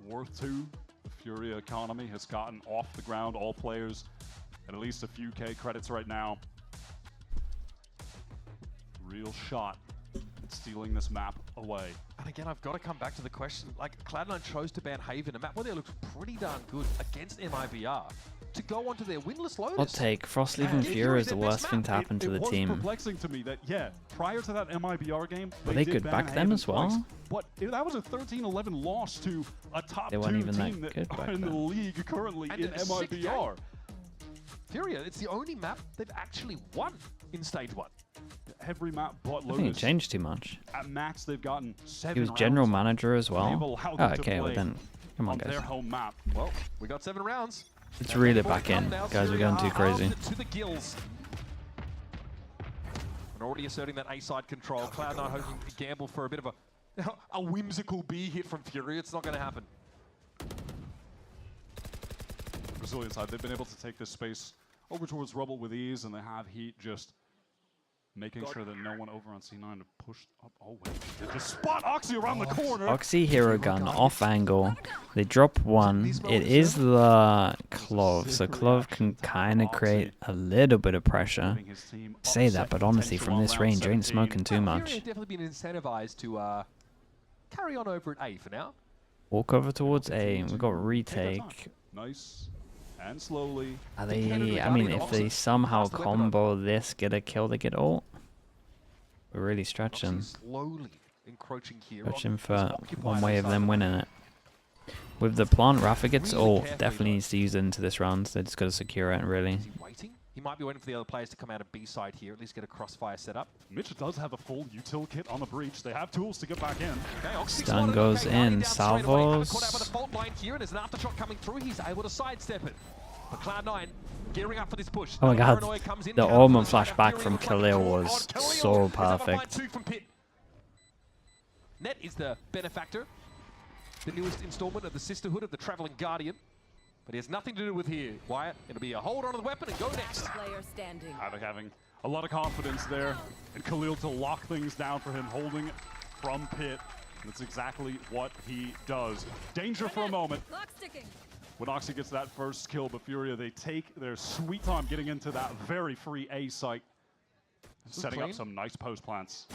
worth 2. The Furia economy has gotten off the ground. All players at least a few K credits right now. Real shot at stealing this map away. And again, I've got to come back to the question, like Cloud9 chose to ban Haven, a map where they looked pretty darn good against MIBR, to go onto their winless Lotus. Hot take, Frost leaving Furia is the worst thing to happen to the team. It was perplexing to me that, yeah, prior to that MIBR game, they could back them as well. But that was a 13-11 loss to a top 2 even team that that are in the league currently in MIBR. Furia, it's the only map they've actually won in Stage 1. Every map but Lotus. I think it changed too much. At max, they've gotten 7 He was general rounds. manager as well. Oh, okay, well then, come on guys. Their home map. Well, we got 7 rounds. Let's reel it back in. Guys, we're going too crazy. To the gills. And already asserting that A-side control. Cloud9 hoping to gamble for a bit of a whimsical B hit from Fury. It's not going to happen. Brazilian side, they've been able to take this space over towards Rubble with ease, and they have Heat just Making sure that no one over on C9 to push up. Oh, wait. They just spot Oxy around the corner. Oxy hero gun off angle. They drop one. It is the Clove, so Clove can kind of create a little bit of pressure. Say that, but honestly, from this range, ain't smoking too much. Definitely been incentivized to carry on over at A for now. Walk over towards A. We got retake. Nice. And slowly. Are they? I mean, if they somehow combo this, get a kill, they get ult. We're really stretching. Slowly encroaching here. Stretching for one way of them winning it. With the plant, Rafa gets ult. Definitely needs to use it into this round. They just got to secure it, really. Is he waiting? He might be waiting for the other players to come out of B side here, at least get a crossfire set up. Mitch does have a full util kit on the breach. They have tools to get back in. Stun goes in. Salvos. Here, and there's an aftershock coming through. He's able to sidestep it. But Cloud9 gearing up for this push. Oh my god, the Omen flashback from Khalil was so perfect. Net is the benefactor, the newest installment of the Sisterhood of the Traveling Guardian. But he has nothing to do with here, Wyatt. It'll be a hold on to the weapon and go next. Havoc having a lot of confidence there. And Khalil to lock things down for him, holding it from pit. That's exactly what he does. Danger for a moment. When Oxy gets that first kill, but Furia, they take their sweet time getting into that very free A site. Setting up some nice post plants.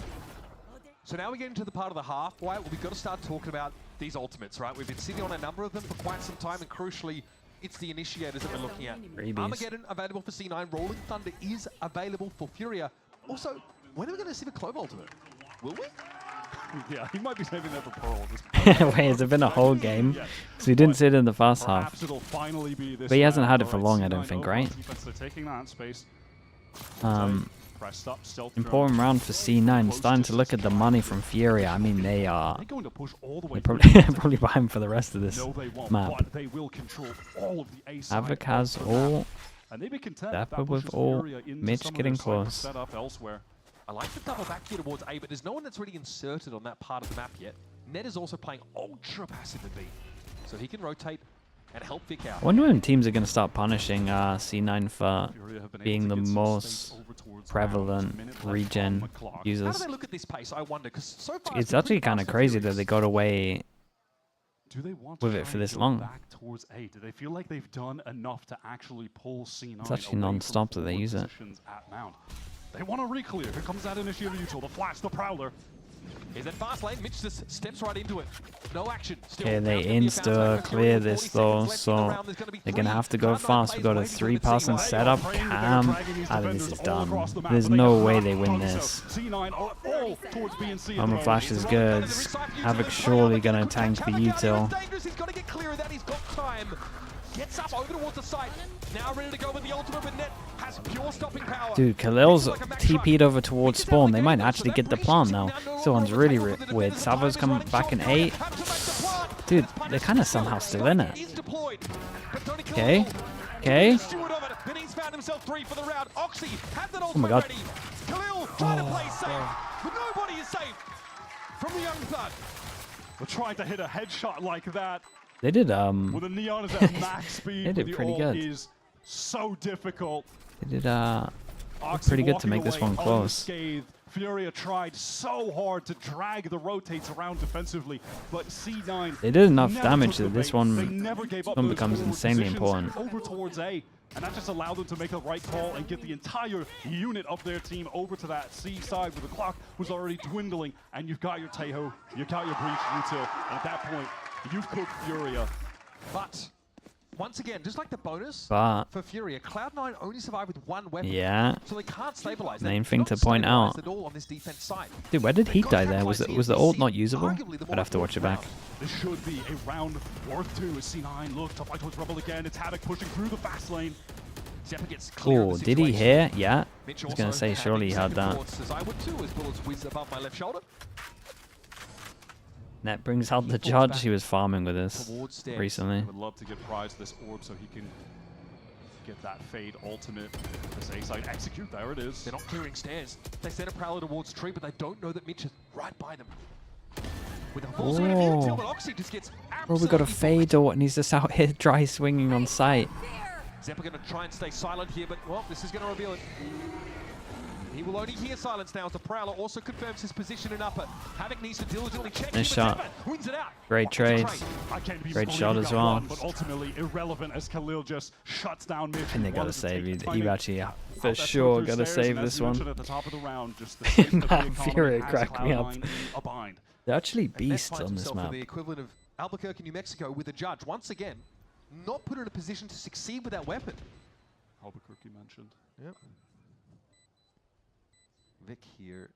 So now we get into the part of the half, Wyatt, where we've got to start talking about these ultimates, right? We've been sitting on a number of them for quite some time, and crucially, it's the initiators that we're looking at. Armageddon available for C9, Rolling Thunder is available for Furia. Also, when are we going to see the Clove ultimate? Will we? Yeah, he might be saving that for Pearl at this point. Wait, has it been a whole game? Because we didn't see it in the first half. But he hasn't had it for long, I don't think, right? Important round for C9. Starting to look at the money from Furia. I mean, they are probably behind for the rest of this map. Havoc has all. Dapper with all. Mitch getting close. I like the double back here towards A, but there's no one that's really inserted on that part of the map yet. Ned is also playing ultra passive at B, so he can rotate and help Vic out. I wonder when teams are going to start punishing C9 for being the most prevalent regen users. How do they look at this pace, I wonder? Because so far it's actually kind of crazy that they got away with it for this long. Back towards A? Do they feel like they've done enough to actually pull C9? It's actually non-stop that they use it. They want to re-clear. Here comes that initiator util, the flash, the prowler. Is that fast lane? Mitch just steps right into it. No action. Okay, they insta-clear this though, so they're going to have to go fast. We got a 3-person setup. Cam. I think this is done. There's no way they win this. Armor flash is good. Havoc surely going to tank the util. Gets up over towards the site. Now ready to go with the ultimate, but Net has pure stopping power. Dude, Khalil's TP'd over towards spawn. They might actually get the plant now. This one's really weird. Salvo's coming back in 8. Dude, they're kind of somehow still in it. Okay. Okay. Oh my god. Khalil trying to play safe, but nobody is safe from the young thug. We're trying to hit a headshot like that. They did When the neon is at max speed, they did pretty good. Is so difficult. They did pretty good to make this one close. Furia tried so hard to drag the rotates around defensively, but C9 they did enough damage that this one becomes insanely positions important. over towards A, and that just allowed them to make the right call and get the entire unit of their team over to that C side where the clock was already dwindling, and you've got your Taeho, you've got your Breach util, and at that point, you've cooked Furia. But once again, just like the bonus But for Furia, Cloud9 only survived with one weapon. yeah. So they can't stabilize. Main thing to point out. On this defense side. Dude, where did he die there? Was the ult not usable? I'd have to watch it back. This should be a round worth 2 as C9 looks to fight towards Rebel again. It's Havoc pushing through the fast lane. Oh, did he hear? Yeah. I was going to say, surely he had that. I would too, as bullets whiz above my left shoulder. Net brings out the judge. He was farming with us recently. Would love to get prize this orb so he can get that fade ultimate. This A side execute. There it is. They're not clearing stairs. They send a prowler towards tree, but they don't know that Mitch is right by them. With a full suite of util, but Oxy just gets Oh, we got a fade or and he's just out here dry swinging on sight. Zeppa going to try and stay silent here, but well, this is going to reveal it. He will only hear silence now as the Prowler also confirms his position in upper. Havoc needs to diligently check. Nice shot. Wins it out. Great trade. Great shot as well. But ultimately irrelevant as Khalil just shuts down Mitch. And they gotta save. You actually for sure gotta save this one. At the top of the round, just the Man, Fury cracked me up. Bind. They're actually beasts on this map. The equivalent of Albuquerque, New Mexico, with a judge once again not put in a position to succeed with that weapon. Albuquerque mentioned. Yep. Vic here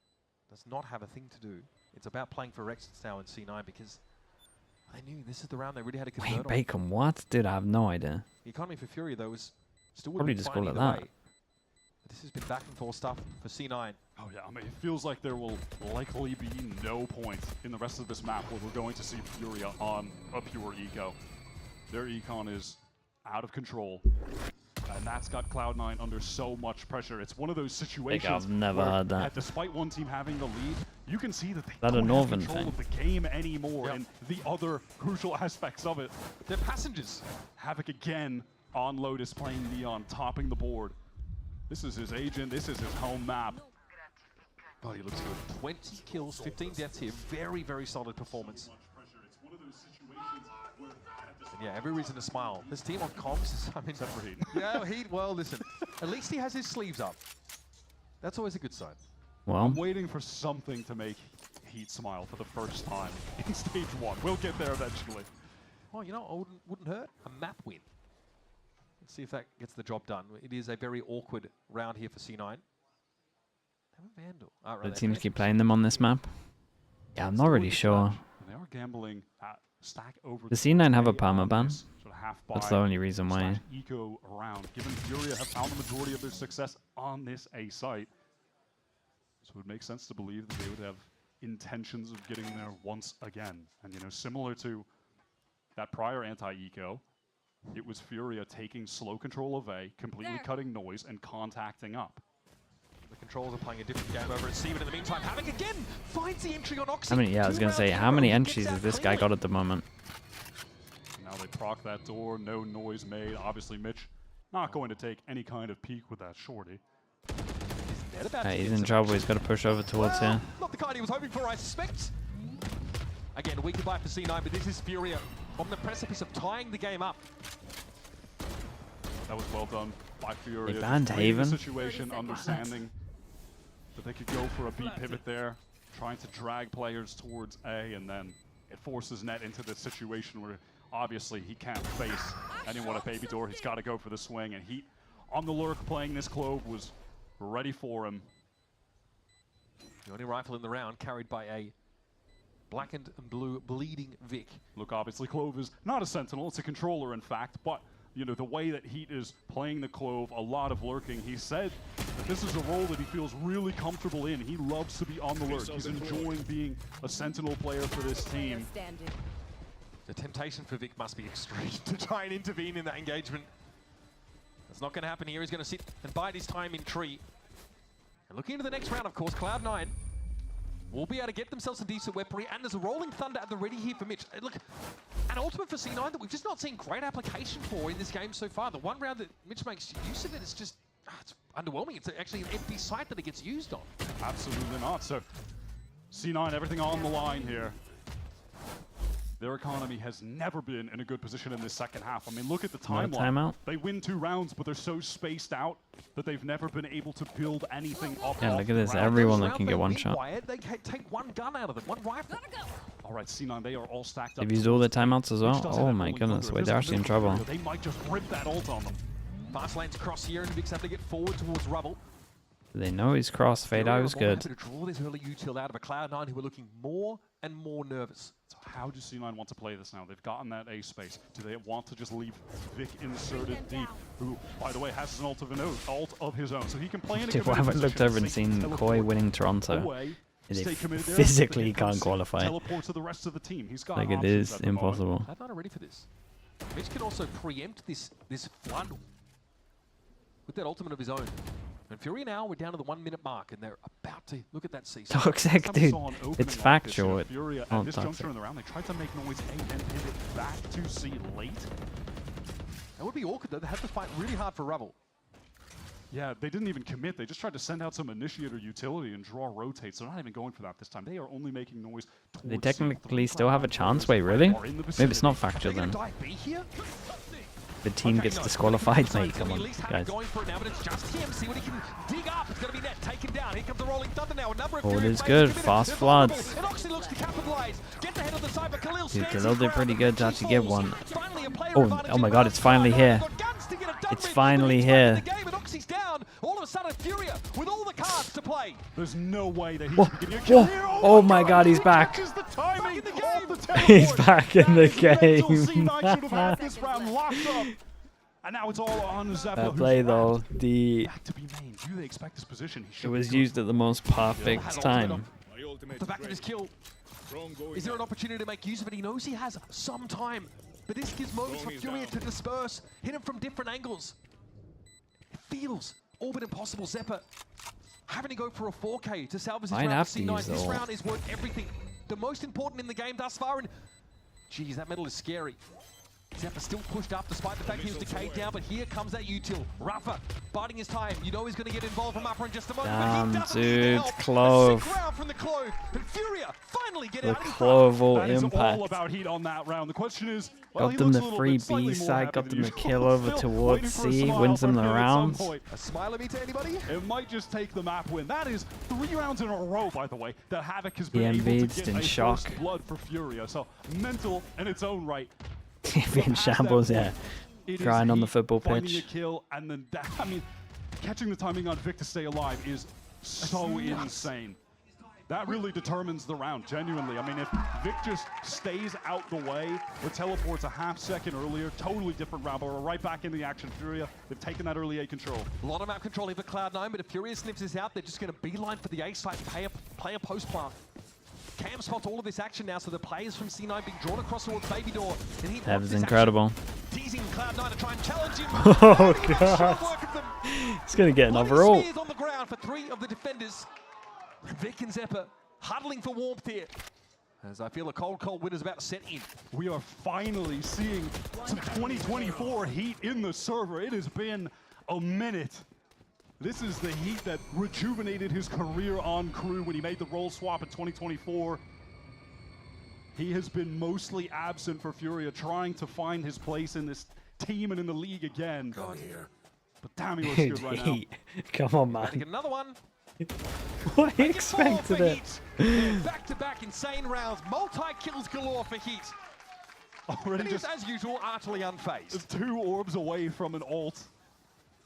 does not have a thing to do. It's about playing for Rex's now in C9 because they knew this is the round they really had to convert on. Wait, Bacon, what? Dude, I have no idea. The economy for Fury, though, is still Probably just call it that. But this has been back and forth stuff for C9. Oh yeah, I mean, it feels like there will likely be no point in the rest of this map where we're going to see Furia on a pure eco. Their econ is out of control. And that's got Cloud9 under so much pressure. It's one of those situations I've never heard that. Despite one team having the lead, you can see that they That a don't Northern have control thing? of the game anymore and the other crucial aspects of it. They're passengers. Havoc again on Lotus playing Neon, topping the board. This is his agent, this is his home map. Oh, he looks good. 20 kills, 15 deaths here. Very, very solid performance. And yeah, every reason to smile. This team on comms is, I mean, Except for Heat. Yeah, Heat, well, listen. At least he has his sleeves up. That's always a good sign. Well, I'm waiting for something to make Heat smile for the first time in stage 1. We'll get there eventually. Oh, you know, wouldn't hurt. A map win. Let's see if that gets the job done. It is a very awkward round here for C9. Vandal. Oh, right, the teams keep playing them on this map. Yeah, I'm not really sure. They are gambling at stack over. Does C9 have a permaban? Sort of half That's the only reason why. Eco around, given Furia have found the majority of their success on this A site. So it would make sense to believe that they would have intentions of getting there once again. And you know, similar to that prior anti-eco, it was Furia taking slow control of A, completely cutting noise, and contacting up. The controls are playing a different game over at Steven. In the meantime, Havoc again finds the entry on Oxy. How many? Yeah, I was gonna say, how many entries has this guy got at the moment? Now they proc that door, no noise made. Obviously, Mitch not going to take any kind of peek with that shorty. He's in trouble. He's got to push over towards here. Not the kind he was hoping for, I suspect. Again, a weak goodbye for C9, but this is Furia on the precipice of tying the game up. That was well done by Furia. They banned Reading the Haven. situation, understanding that they could go for a B pivot there, trying to drag players towards A, and then it forces Net into this situation where obviously he can't face anyone at Baby Door. He's got to go for the swing, and Heat on the lurk playing this Clove was ready for him. The only rifle in the round carried by a blackened and blue bleeding Vic. Look, obviously Clove is not a Sentinel, it's a controller in fact, but you know, the way that Heat is playing the Clove, a lot of lurking. He said that this is a role that he feels really comfortable in. He loves to be on the lurk. He's enjoying being a Sentinel player for this team. The temptation for Vic must be extreme to try and intervene in that engagement. That's not going to happen here. He's going to sit and bide his time in tree. And looking into the next round, of course, Cloud9 will be able to get themselves some decent weaponry, and there's a Rolling Thunder at the ready here for Mitch. Look, an ultimate for C9 that we've just not seen great application for in this game so far. The one round that Mitch makes use of it is just, it's underwhelming. It's actually an empty site that it gets used on. Absolutely not. So, C9, everything on the line here. Their economy has never been in a good position in this second half. I mean, look at the timeline. Timeout? They win 2 rounds, but they're so spaced out that they've never been able to build anything up. Yeah, look at this. round. Everyone that can get one shot. They take one gun out of them, one rifle. All right, C9, they are all stacked up. They've used all their timeouts as well. Oh my goodness, wait, they're actually in trouble. They might just rip that ult on them. Fast lanes across here, and Vic's have to get forward towards Rubble. They know he's cross. Fade out is good. To draw this early util out of a Cloud9 who are looking more and more nervous. So how does C9 want to play this now? They've gotten that A space. Do they want to just leave Vic inserted deep, who, by the way, has an ult of his own, so he can play in a If I haven't looked over and seen Koi winning Toronto, they physically can't qualify. Teleport to the rest of the team. He's got Like, it is impossible. Cloud9 are ready for this. Mitch can also preempt this flood with that ultimate of his own. And Fury now, we're down to the 1 minute mark, and they're about to look at that CC. Toxic, dude. It's factual. Fury at this juncture in the round, they tried to make noise A and pivot back to C late. That would be awkward, though. They have to fight really hard for Rubble. Yeah, they didn't even commit. They just tried to send out some initiator utility and draw rotates. They're not even going for that this time. They are only making noise towards They technically still have a chance. Wait, really? Maybe it's not factual then. The team gets disqualified, mate. Come on, guys. Oh, it is good. Fast floods. Dude, Khalil did pretty good to actually get one. Oh my god, it's finally here. It's finally here. There's no way that he's Oh my god, he's back. He's back in the game. And now it's all on Zephyr. Play though, Back to be main. Do they expect this position? it was used at the most perfect time. The back of his kill. Is there an opportunity to make use of it? He knows he has some time, but this gives moments for Furia to disperse, hit him from different angles. It feels all but impossible. Zephyr having to go for a 4K to salvage this round. C9. This round is worth everything. The most important in the game thus far, and geez, that metal is scary. Zephyr still pushed up despite the fact he was decayed down, but here comes that util. Rafa biding his time. You know he's going to get involved from upper in just a moment. Damn, dude, Clove. The Cloval impact. All about heat on that round. The question is, well, got them the free B side, got them the kill over towards C, wins them the rounds. A smile at me to anybody? It might just take the map win. That is 3 rounds in a row, by the way, that Havoc has been able to get a first blood for Furia. So mental in its own right. In shambles, yeah. Crying on the football pitch. A kill and then I mean, catching the timing on Vic to stay alive is so insane. That really determines the round, genuinely. I mean, if Vic just stays out the way or teleports a half second earlier, totally different round, but we're right back in the action. Furia, they've taken that early A control. A lot of map control here for Cloud9, but if Furia sniffs this out, they're just going to beeline for the A site, play a post plant. Cam spots all of this action now, so the players from C9 being drawn across towards Baby Door. That was incredible. Teasing Cloud9 to try and challenge him. Oh god. He's going to get an overall. On the ground for 3 of the defenders. Vic and Zephyr huddling for warmth here. As I feel a cold win is about to set in. We are finally seeing some 2024 heat in the server. It has been a minute. This is the heat that rejuvenated his career on crew when he made the role swap in 2024. He has been mostly absent for Furia, trying to find his place in this team and in the league again. Come here. But damn, he looks good right now. Come on, man. Get another one. What he expected it. Back-to-back insane rounds. Multi-kills galore for Heat. Already just, as usual, utterly unfazed. Just 2 orbs away from an ult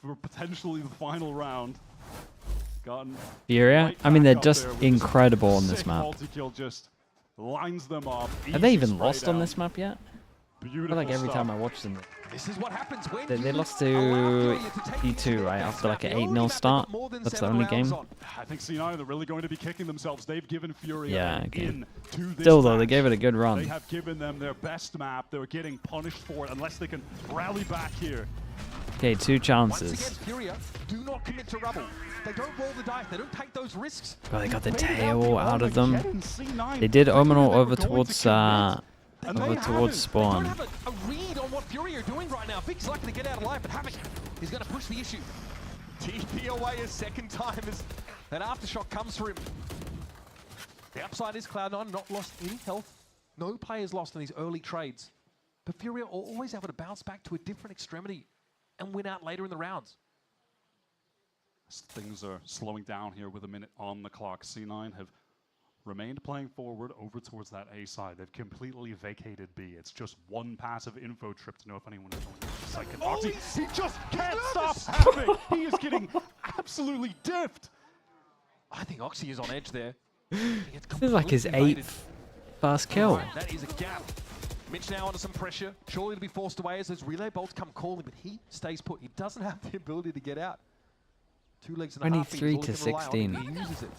for potentially the final round. Furia? I mean, they're just incredible on this map. Multi-kill just lines them up. Have they even lost on this map yet? Beautiful I feel like every stuff. time I watch them. This is what happens when They lost to E2, right? After like an 8-0 start. That's the only game. I think C9 are really going to be kicking themselves. They've given Furia in to this Still, though, they match. gave it a good run. They have given them their best map. They're getting punished for it unless they can rally back here. Okay, 2 chances. Once again, Furia do not commit to rubble. They don't roll the dice. They don't take those risks. Oh, they got the tail out of them. They did Omenal over towards spawn. Don't have a read on what Fury are doing right now. Vic's lucky to get out alive, but Havoc is going to push the issue. TP away a second time as that aftershock comes for him. The upside is Cloud9 not lost any health. No players lost in these early trades. But Fury are always able to bounce back to a different extremity and win out later in the rounds. Things are slowing down here with a minute on the clock. C9 have remained playing forward over towards that A side. They've completely vacated B. It's just one passive info trip to know if anyone is going to second. Oxy, he just can't stop Havoc. He is getting absolutely diffed. I think Oxy is on edge there. This is like his 8th first kill. Right, that is a gap. Mitch now under some pressure, surely to be forced away as those relay bolts come calling, but he stays put. He doesn't have the ability to get out. 2 legs and a half. 23 to 16.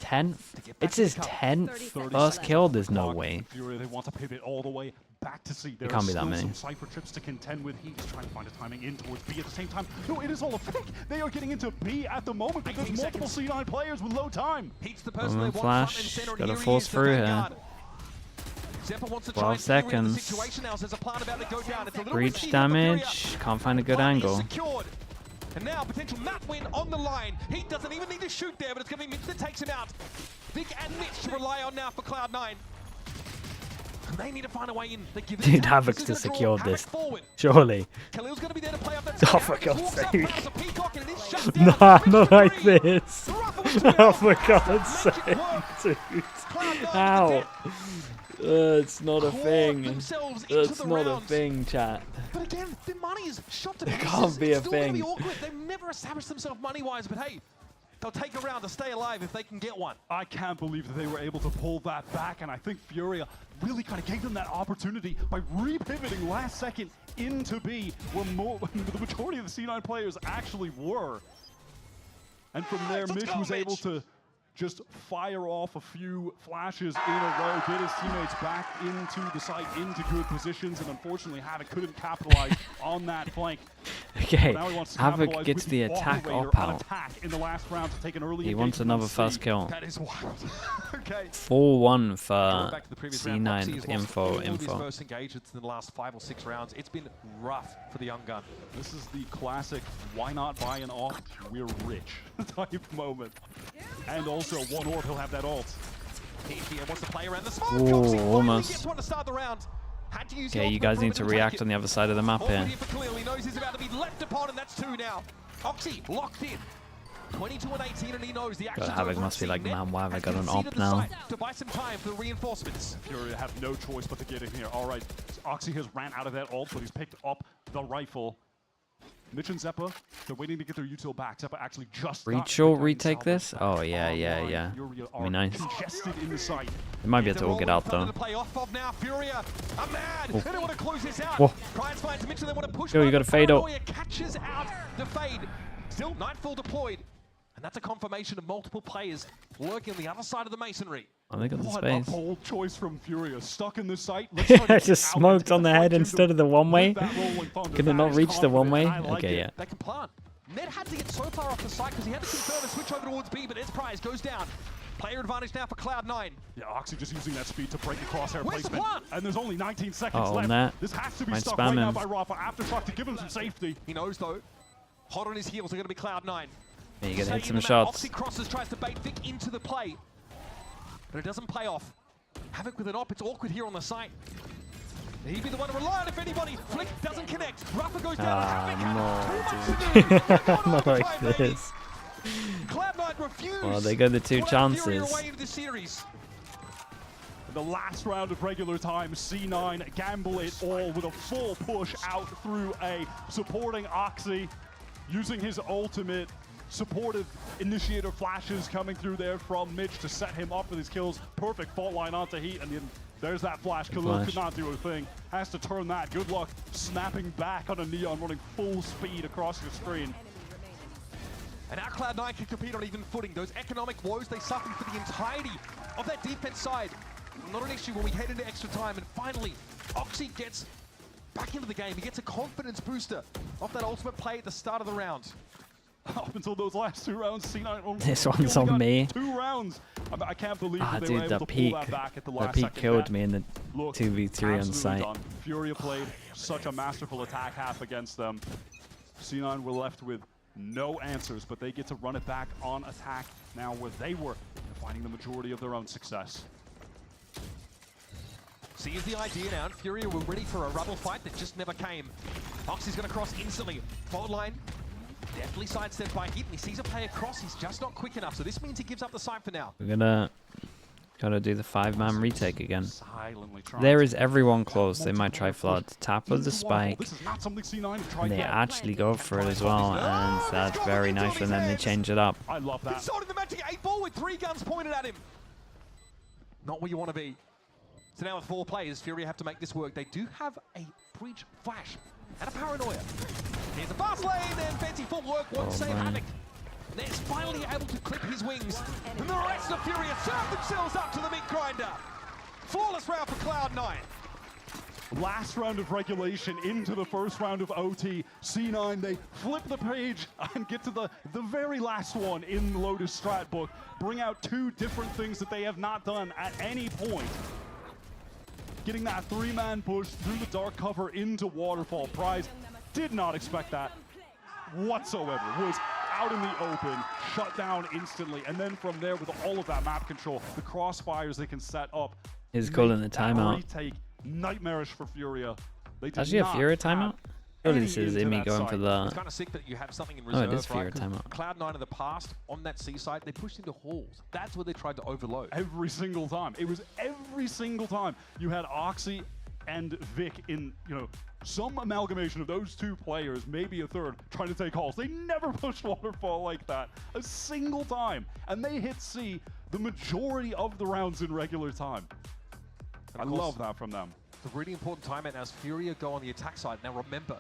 10th? It's his 10th first kill. There's no way. Fury, they want to pivot all the way back to C. There can't be that many. Some Cypher trips to contend with. He's trying to find a timing in towards B at the same time. No, it is all a fake. They are getting into B at the moment because multiple C9 players with low time. Heats the person they want flash. front and center, Gotta and here force he is, through the here. Zephyr wants to 12 try and figure out the seconds. situation now, so there's a plan about to go down. It's a little Breach risky, damage. Can't find a good but angle. secured. And now potential map win on the line. He doesn't even need to shoot there, but it's going to be Mitch that takes him out. Vic and Mitch to rely on now for Cloud9. And they need to find a way in. They give it Dude, Havoc's to secure this. Surely. Khalil's going to be there to play up that Oh, for God's sake. Nah, not like this. Oh, for God's sake, dude. How? It's not a thing. That's not a thing, chat. But again, the money is shot to It can't be a thing. They've never established themselves money-wise, but hey, they'll take a round to stay alive if they can get one. I can't believe that they were able to pull that back, and I think Furia really kind of gave them that opportunity by re-pivoting last second into B, where the majority of the C9 players actually were. And from there, Mitch was able to just fire off a few flashes in a row, get his teammates back into the site, into good positions, and unfortunately Havoc couldn't capitalize on that flank. Okay, Havoc gets the attack op out. In the last round to take an early he wants another first kill. That is wild. Okay. 4-1 for C9 info. His first engagements in the last 5 or 6 rounds. It's been rough for the young gun. This is the classic, why not buy an ult? We're rich type moment. And also, one orb, he'll have that ult. He wants to play around the smoke. Ooh, almost. Gets one to start the round. Okay, you guys need to react on the other side of the map here. He knows he's about to be left upon, and that's 2 now. Oxy locked in. 22 and 18, and he knows the action. Havoc must be like, man, why have I got an op now? To buy some time for the reinforcements. Furia have no choice but to get in here. All right, Oxy has ran out of that ult, but he's picked up the rifle. Mitch and Zeppa, they're waiting to get their util back. Zeppa actually just Rachel retake this? Oh, yeah. I mean, nice. They might be able to all get out, though. Yo, you got a fade out. Catches out the fade. Still Nightfall deployed. And that's a confirmation of multiple players lurking on the other side of the masonry. Oh, they got the What space. a bold choice from Furia. Stuck in the site. Just smoked on the head instead of the one-way. Can it not reach the one-way? Okay, yeah. They can plant. Ned had to get so far off the site because he had to confirm and switch over towards B, but his prize goes down. Player advantage now for Cloud9. Yeah, Oxy just using that speed to break the crosshair placement. And there's only 19 seconds left. That. This has to be stuck right now by Rafa. Aftershock to give him some safety. He knows, though. Hot on his heels are going to be Cloud9. Yeah, you gotta hit some shots. Oxy crosses, tries to bait Vic into the play. But it doesn't pay off. Havoc with an op, it's awkward here on the site. He'd be the one to rely on if anybody. Flick doesn't connect. Rafa goes down. No, not like this. Cloud9 refused. Well, they got the 2 chances. The last round of regular time, C9 gamble it all with a full push out through A, supporting Oxy, using his ultimate. Supportive initiator flashes coming through there from Mitch to set him up with his kills. Perfect fault line onto Heat, and then there's that flash. Khalil could not do a thing. Has to turn that. Good luck snapping back on a Neon, running full speed across your screen. And now Cloud9 can compete on even footing. Those economic woes they suffered for the entirety of that defense side. Not an issue when we head into extra time, and finally, Oxy gets back into the game. He gets a confidence booster off that ultimate play at the start of the round. Up until those last 2 rounds, C9 only this one's on me. 2 rounds. I can't believe that they dude, were able to pull that back at the last second. Killed me in the 2v3 on site. Done. Furia played such a masterful attack half against them. C9 were left with no answers, but they get to run it back on attack now where they were finding the majority of their own success. C is the idea now, and Furia were ready for a rubble fight that just never came. Oxy's going to cross instantly. Fault line. Definitely sidestepped by Heat, and he sees a player cross. He's just not quick enough, so this means he gives up the site for now. We're gotta do the 5-man retake again. There is everyone close. They might try flood. Tap of the spike. And they actually go for it as well, and that's very nice, and then they change it up. I love that. Starting the magic 8-ball with 3 guns pointed at him. Not where you want to be. So now with 4 players, Furia have to make this work. They do have a breach flash and a paranoia. Here's the fast lane, and fancy footwork won't save Havoc. Ned's finally able to clip his wings, and the rest of Furia serve themselves up to the meat grinder. Flawless round for Cloud9. Last round of regulation into the first round of OT. C9, they flip the page and get to the very last one in the Lotus strat book. Bring out 2 different things that they have not done at any point. Getting that 3-man push through the dark cover into Waterfall. Prize did not expect that. whatsoever. Was out in the open, shut down instantly, and then from there with all of that map control, the crossfires they can set up. He's calling the timeout. Retake nightmarish for Furia. They did Actually, a not Furia timeout? Surely this any is into Imi that going for site. the... It's kind of sick that you have something in reserve. Oh, it is Furia right? timeout. Cloud9 in the past, on that C site, they pushed into halls. That's where they tried to overload. Every single time. It was every single time you had Oxy and Vic in, you know, some amalgamation of those two players, maybe a third, trying to take halls. They never pushed Waterfall like that a single time. And they hit C the majority of the rounds in regular time. I love that from them. It's a really important timeout now as Furia go on the attack side. Now remember,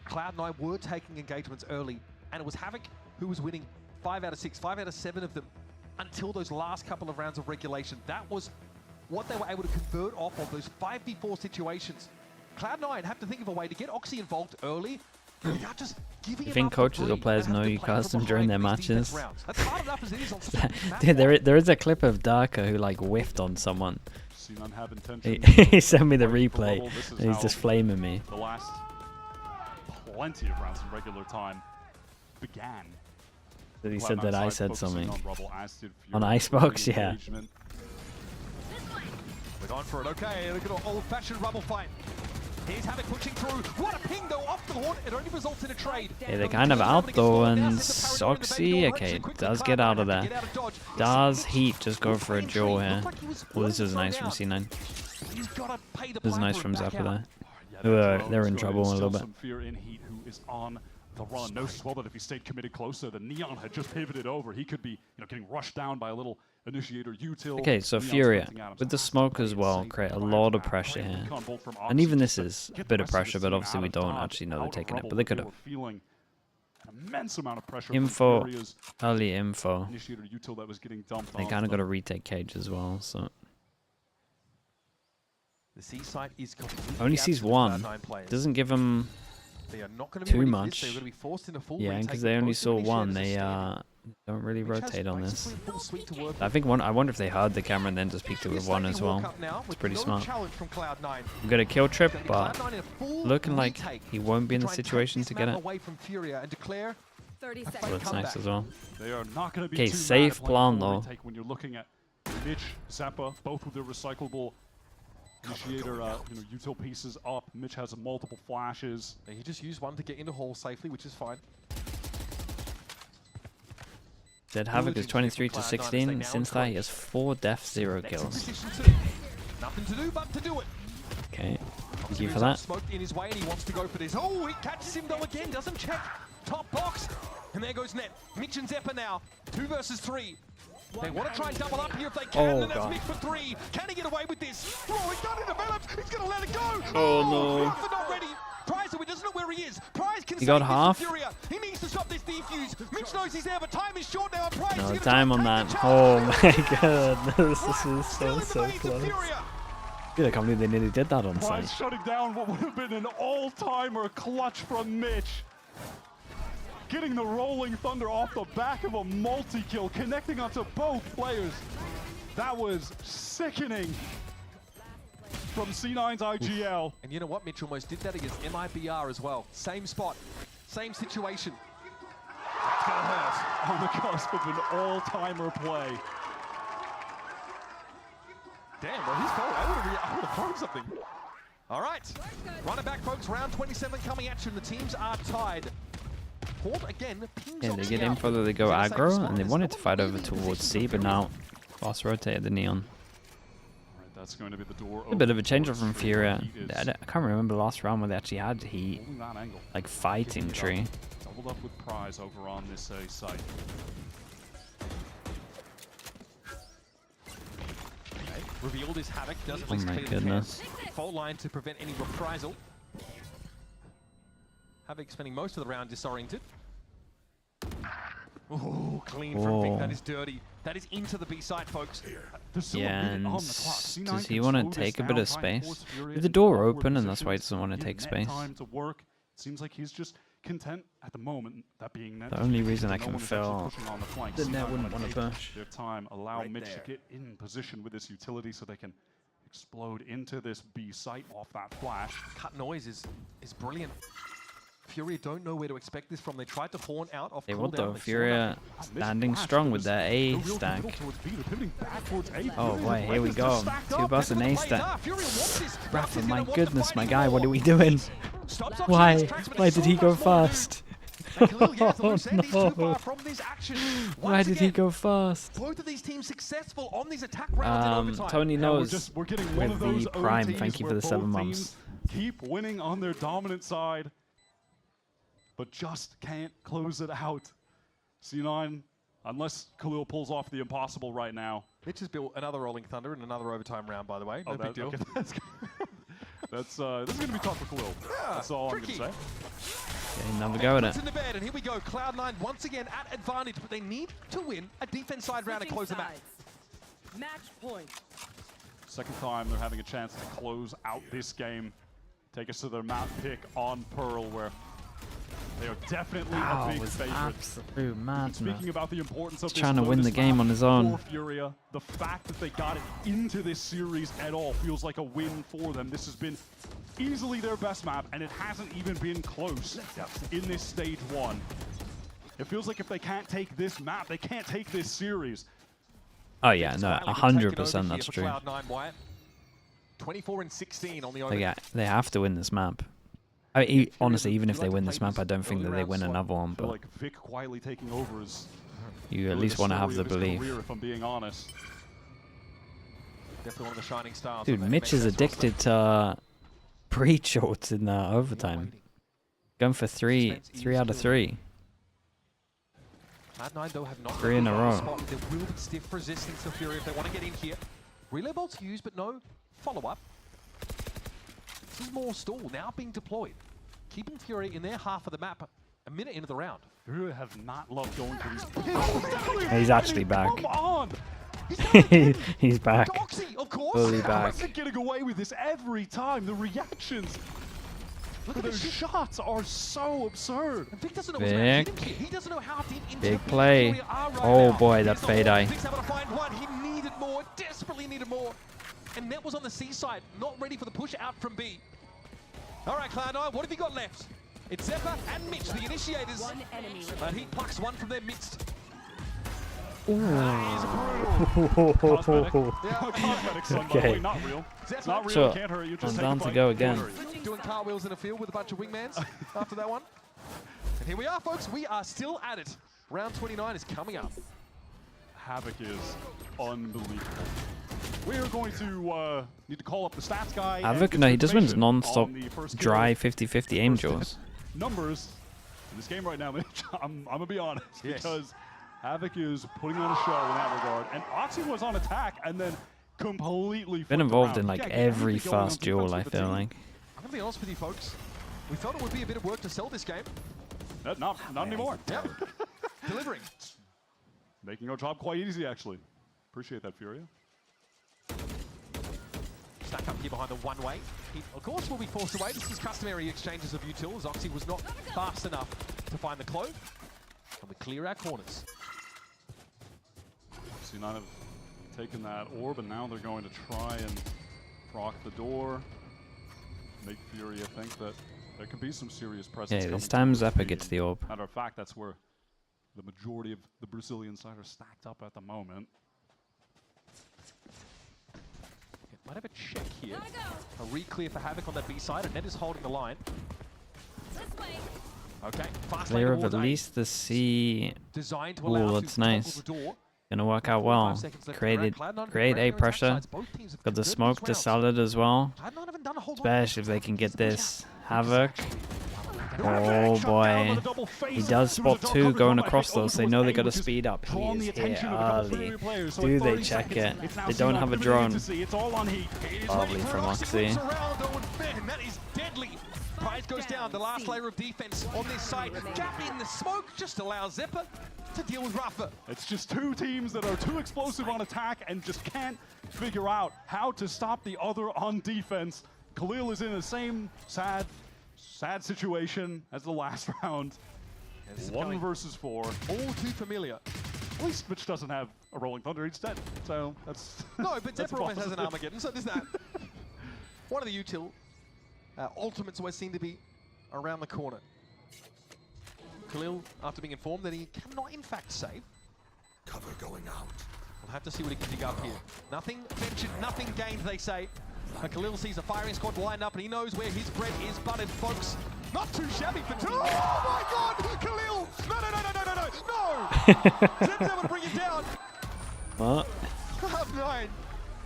Cloud9 were taking engagements early, and it was Havoc who was winning 5 out of 6, 5 out of 7 of them until those last couple of rounds of regulation. That was what they were able to convert off of, those 5v4 situations. Cloud9 have to think of a way to get Oxy involved early without just giving You him think up for coaches free or players and have know to you play cast from them during their behind these defense matches? rounds. That's hard enough as it is on such a map. Dude, there is a clip of Darker who like whiffed on someone. None have intention. He sent me the Waiting for replay, Bubble. This is and he's how just flaming me. The last plenty of rounds in regular time began. That he said that I said Focusing something. on Rubble, as did On Fury. Icebox, Early yeah. engagement. We're going for it. Okay, look at an old-fashioned rubble fight. Here's Havoc pushing through. What a ping, though, off the horn. It only results in a trade. Yeah, they're kind of out though, and Soxy, okay, does get out of there. Does Heat just go for a jaw here? Well, this is nice from C9. This is nice from Zappa there. They're in trouble a little bit. Some fear in Heat, who is on the run. Knows as well that if he stayed committed closer, the Neon had just pivoted over. He could be, getting rushed down by a little initiator util. Okay, so Neon's Furia, hunting at him. with the smoke as well, create a lot of pressure here. And even this is a bit of pressure, but obviously we don't actually know they're taking it, but they could have. Feeling an immense amount of pressure. Info, from Furia's early info. initiator util that was getting dumped They on kind of them. got to retake Cage as well, so. The C site is completely Only sees absent of one. Cloud9 players. Doesn't give them They are not going to be too ready for much. this. They're going to be forced into full Yeah, retake because with they only most saw of these one. shares They as don't really Mitch has rotate on this. basically a full suite to work I with. think I wonder if they heard the camera and then just peeked it with This one lady as walk well. up now with pretty no smart. challenge from Cloud9. We got a kill trip, It's but gonna be Cloud9 in a full looking like retake he won't be in to the try and take situation this to get map it. away from Furia and declare 30 a seconds. So fake that's nice comeback. as well. They are not going to be Okay, too safe mad at playing plan, full though. retake when you're looking at Mitch, Zappa, both with their recyclable initiator, util pieces up. Mitch has multiple flashes. Yeah, he just used one to get into hall safely, which is fine. Dead Havoc is 23 to 16. Since that, he has 4 deaths, 0 Next kills. position two. Nothing to do but to do it. Okay, thank you Moves for up, that. Smoke in his way and he wants to go for this. Oh, he catches him though again, doesn't check. Top box. And there goes Net. Mitch and Zeppa now. 2 versus 3. They want to try and double up here if they can, Oh, and that's God. Mitch for 3. Can he get away with this? Oh, he's done it, develops. He's going to let it go. Oh, no. Arthur not ready. Prize, we doesn't know where he is. Prize can He got save this half. from Furia. He needs to stop this defuse. Mitch knows he's there, but time is short now. Prize No is gonna time on try that. and take the Oh challenge. my goodness, this is Still in the so veins of close. Furia. Dude, I can't believe they nearly did that on Price site. shutting down what would have been an all-timer clutch from Mitch. Getting the Rolling Thunder off the back of a multi-kill, connecting onto both players. That was sickening from C9's IGL. And you know what? Mitch almost did that against MIBR as well. Same spot, same situation. That's gonna hurt. On the cusp of an all-timer play. Damn, bro, he's cold. I would have thrown something. All right, run it back, folks. Round 27 coming at you, and the teams are tied. Horde again. Yeah, they get info that they go aggro, and they wanted to fight over towards C, but now Boss rotated the Neon. Alright, that's going to be the door. A bit of a change up from towards Furia. Heat is I can't remember the last round where they actually had Heat, holding that angle. like fighting Tree. Doubled up with Prize over on this site. Okay, revealed is Havoc. Does at Oh least my clear the goodness. path. Fault line to prevent any reprisal. Havoc spending most of the round disoriented. Oh, clean from Vic. Whoa. That is dirty. That is into the B side, folks. There's still Yeah, a minute and on the clock. C9 does he can want slow to this take a down, bit of try and space? force Furia Leave the into door awkward open, and that's why he positions, doesn't want to give take Net space. time to work. It seems like he's just content at the moment, that being Net. The only reason No I can one is actually feel pushing on the flank. the C9 Net wouldn't wanna want to take push. their time, allow Right Mitch there. to get in position with this utility so they can explode into this B site off that flash. Cut noise is brilliant. Fury don't know where to expect this from. They tried to horn out off Hey, cooldown. what the? They Fury saw standing strong with their A stack. Oh, boy, here we go. 2 busts and A stack. Rafa, my goodness, my guy, what are we doing? Why? Why did he go fast? Oh, no. Why did he go fast? Both of these teams successful on these attack rounds in overtime. Tony knows we're getting one with of those the Prime. OTs Thank you for where the 7 both months. teams keep winning on their dominant side, but just can't close it out. C9, unless Khalil pulls off the impossible right now. Mitch has built another Rolling Thunder in another overtime round, by the way. No big deal. Okay, that's this is going to be tough for Khalil. Yeah, That's all tricky. I'm going to say. Okay, another go at it. In the bed, and here we go. Cloud9 once again at advantage, but they need to win a defense side round and close the match. Match point. Second time they're having a chance to close out this game. Take us to their map pick on Pearl, where they are definitely a big favorite. Absolute madness. Speaking about the importance of He's trying to win the game on his own. For Furia, the fact that they got it into this series at all feels like a win for them. This has been easily their best map, and it hasn't even been close in this stage 1. It feels like if they can't take this map, they can't take this series. Oh yeah, no, 100% that's true. Cloud9, Wyatt. 24 and 16 on the They have to win this map. I mean, honestly, even if they win this map, I don't think that they win another one. I feel But like Vic quietly taking over is you at really least want to have story the of his belief. career, if I'm being honest. Definitely one of the shining stars. Dude, Mitch is addicted to breach shorts in overtime. Going for 3 out of 3. Cloud9 though have not 3 in a row. There will be stiff resistance to Fury if they want to get in here. Relay bolts used, but no follow-up. This is more stall now being deployed. Keeping Fury in their half of the map a minute into the round. Fury have not loved going for these. He's actually back. Come on! He's back. Doxy, of course. Fully How back. is it getting away with this every time? The reactions Look for at those this. shots are so absurd. And Vic doesn't know what's Vic. around here. He doesn't know how deep into Big the field play. Fury are right Oh now. boy, that Here's the fade hold. eye. Vic's able to find one. He needed more, desperately needed more. And Net was on the C side, not ready for the push out from B. All right, Cloud9, what have you got left? It's Zephyr and Mitch, the initiators. One enemy. And he plucks one from their midst. Cosmetic sun, by the Okay. way, not real. It's not real, So, it can't hurt you. Just I'm take down a to bite. go Won't again. hurt you. Doing cartwheels in a field with a bunch of wingmans after that one. And here we are, folks. We are still at it. Round 29 is coming up. Havoc is unbelievable. We are going to need to call up the stats guy. and Havoc, get no, some he just wins information non-stop on the first dry kill. 50-50 aim First draws. Numbers in this game right now, Mitch, I'm gonna be honest, Yes. because Havoc is putting on a show in that regard, and Oxy was on attack and then completely Been flipped involved around. in like Yeah, every everything going on fast duel, defense I with the feel team. like. I'm going to be honest with you, folks. We felt it would be a bit of work to sell this game. Not anymore. Yep. Delivering. Making our job quite easy, actually. Appreciate that, Furia. Stack up here behind the one-way. He, of course, will be forced away. This is customary exchanges of utils. Oxy was not fast enough to find the clove. And we clear our corners. C9 have taken that orb, and now they're going to try and proc the door. Make Furia think that there could be some serious presence. Yeah, coming this time towards Zephyr B. gets the orb. Matter of fact, that's where the majority of the Brazilian side are stacked up at the moment. Might have a check here. A re-clear for Havoc on that B side, and Ned is holding the line. Okay, fast They lane have all at day. least the C. Designed to Ooh, allow that's to toggle nice. the door. Gonna work out 5 well. seconds left in the Created round. Cloud9 great breaking A their attack pressure. sides. Both teams have Got the converted smoke these to rounds. sell it as well. Cloud9 haven't done a whole lot. Especially if they can get this. Havoc. Havoc Oh shut down boy. with a double face. He does There was a spot double 2 coverage going on my across face. those. They Over know they towards gotta A, which has speed up. He drawn is the here attention of a couple early. Fury players. So Do at they 30 check seconds, it? it's now They don't C9 have a with the ability drone. to see. It's all on Heat. It is Lovely ready for from Oxy. Oxy. Moves around, though, and Ben, that is deadly. Prize goes down. The last layer of defense on this side. Gap in the smoke just allows Zephyr to deal with Rafa. It's just two teams that are too explosive on attack and just can't figure out how to stop the other on defense. Khalil is in the same sad situation as the last round. This is 1 going versus 4. all too familiar. At least Mitch doesn't have a Rolling Thunder instead, so that's No, but that's a Zephyr always has an positive. Armageddon, so there's that. One of the util ultimates always seem to be around the corner. Khalil, after being informed that he cannot in fact save. Cover going out. We'll have to see what he can dig up here. Nothing ventured, nothing gained, they say. But Khalil sees a firing squad lined up and he knows where his bread is buttered, folks. Not too shabby for two. Oh my God, Khalil! No! Tim's able to bring it down. What? Half 9.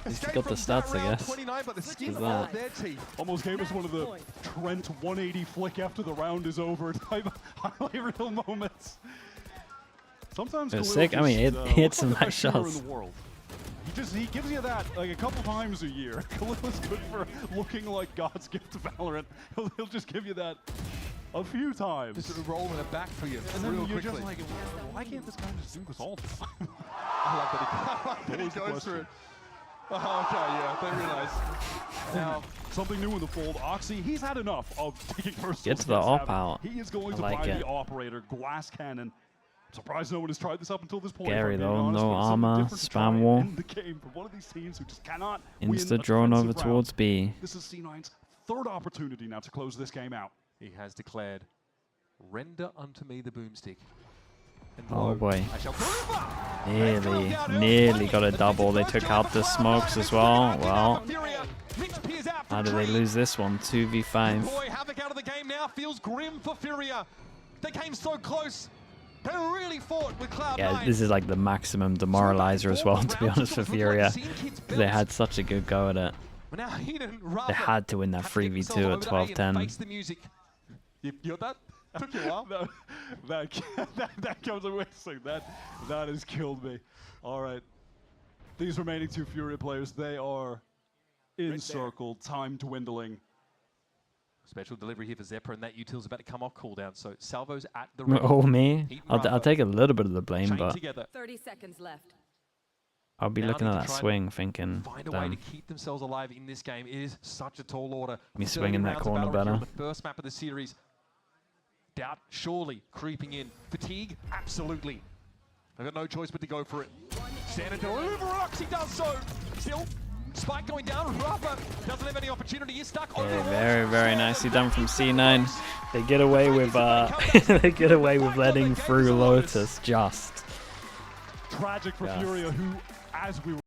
He's got the stats, I guess. 29, but the skin Who's of that? their teeth. Almost gave us one of the Trent 180 flick after the round is over type highlight reel moments. Sometimes It was Khalil sick. I mean, just, it hit some looks like nice the best shooter shots. in the world. He gives you that like a couple times a year. Khalil is good for looking like God's gift to Valorant. He'll just give you that a few times. Just rolling it back for you and real then you're quickly. just like, why can't this guy just do this all the time? I love that he goes for it. Oh, okay, yeah, they realize. Now, something new in the fold. Oxy, he's had enough of taking personal. Get to the op out. He is going I to like buy it. the operator, glass cannon. I'm surprised no one has tried this up until this point. Scary if I'm being though, honest, no but it's something armor, different to spam try wall. in the game for one of these teams who just cannot win Insta a drone over defensive round. towards B. This is C9's third opportunity now to close this game out. he has declared, render unto me the boomstick. And Oh lo, boy. I shall deliver! Nearly got a double. They took out the smokes as well. Well, how do they lose this one? 2v5. Boy, Havoc out of the game now. Feels grim for Furia. They came so close. They really fought with Cloud9. Yeah, this is like the maximum demoralizer as well, to be honest, for Furia. They had such a good go at it. Now, They had to win that 3v2 at 12-10. Face the music. You got that? Took you a while. that comes away saying that has killed me. All right, these remaining two Furia players, they are encircled. Time dwindling. Special delivery here for Zephyr, and that util's about to come off cooldown. So Salvo's at the ready. Oh, me? Heat I'll rubber. take a little bit of the blame, Chain but 30 seconds left. I'll be Now looking need at to that try swing thinking, find a way to damn, keep themselves alive in this game. It is such a tall order. Me 30 swinging that rounds of corner battle here on better. The first map of the series. Doubt surely creeping in. Fatigue, absolutely. They've got no choice but to go for it. Standard deliver, Oxy does so. Still, Spike going down. Rubber doesn't have any opportunity. He's stuck on the wall. very, very nicely done from C9. They get away with they get away with letting through Lotus just. Tragic for Yeah. Furia, who, as we were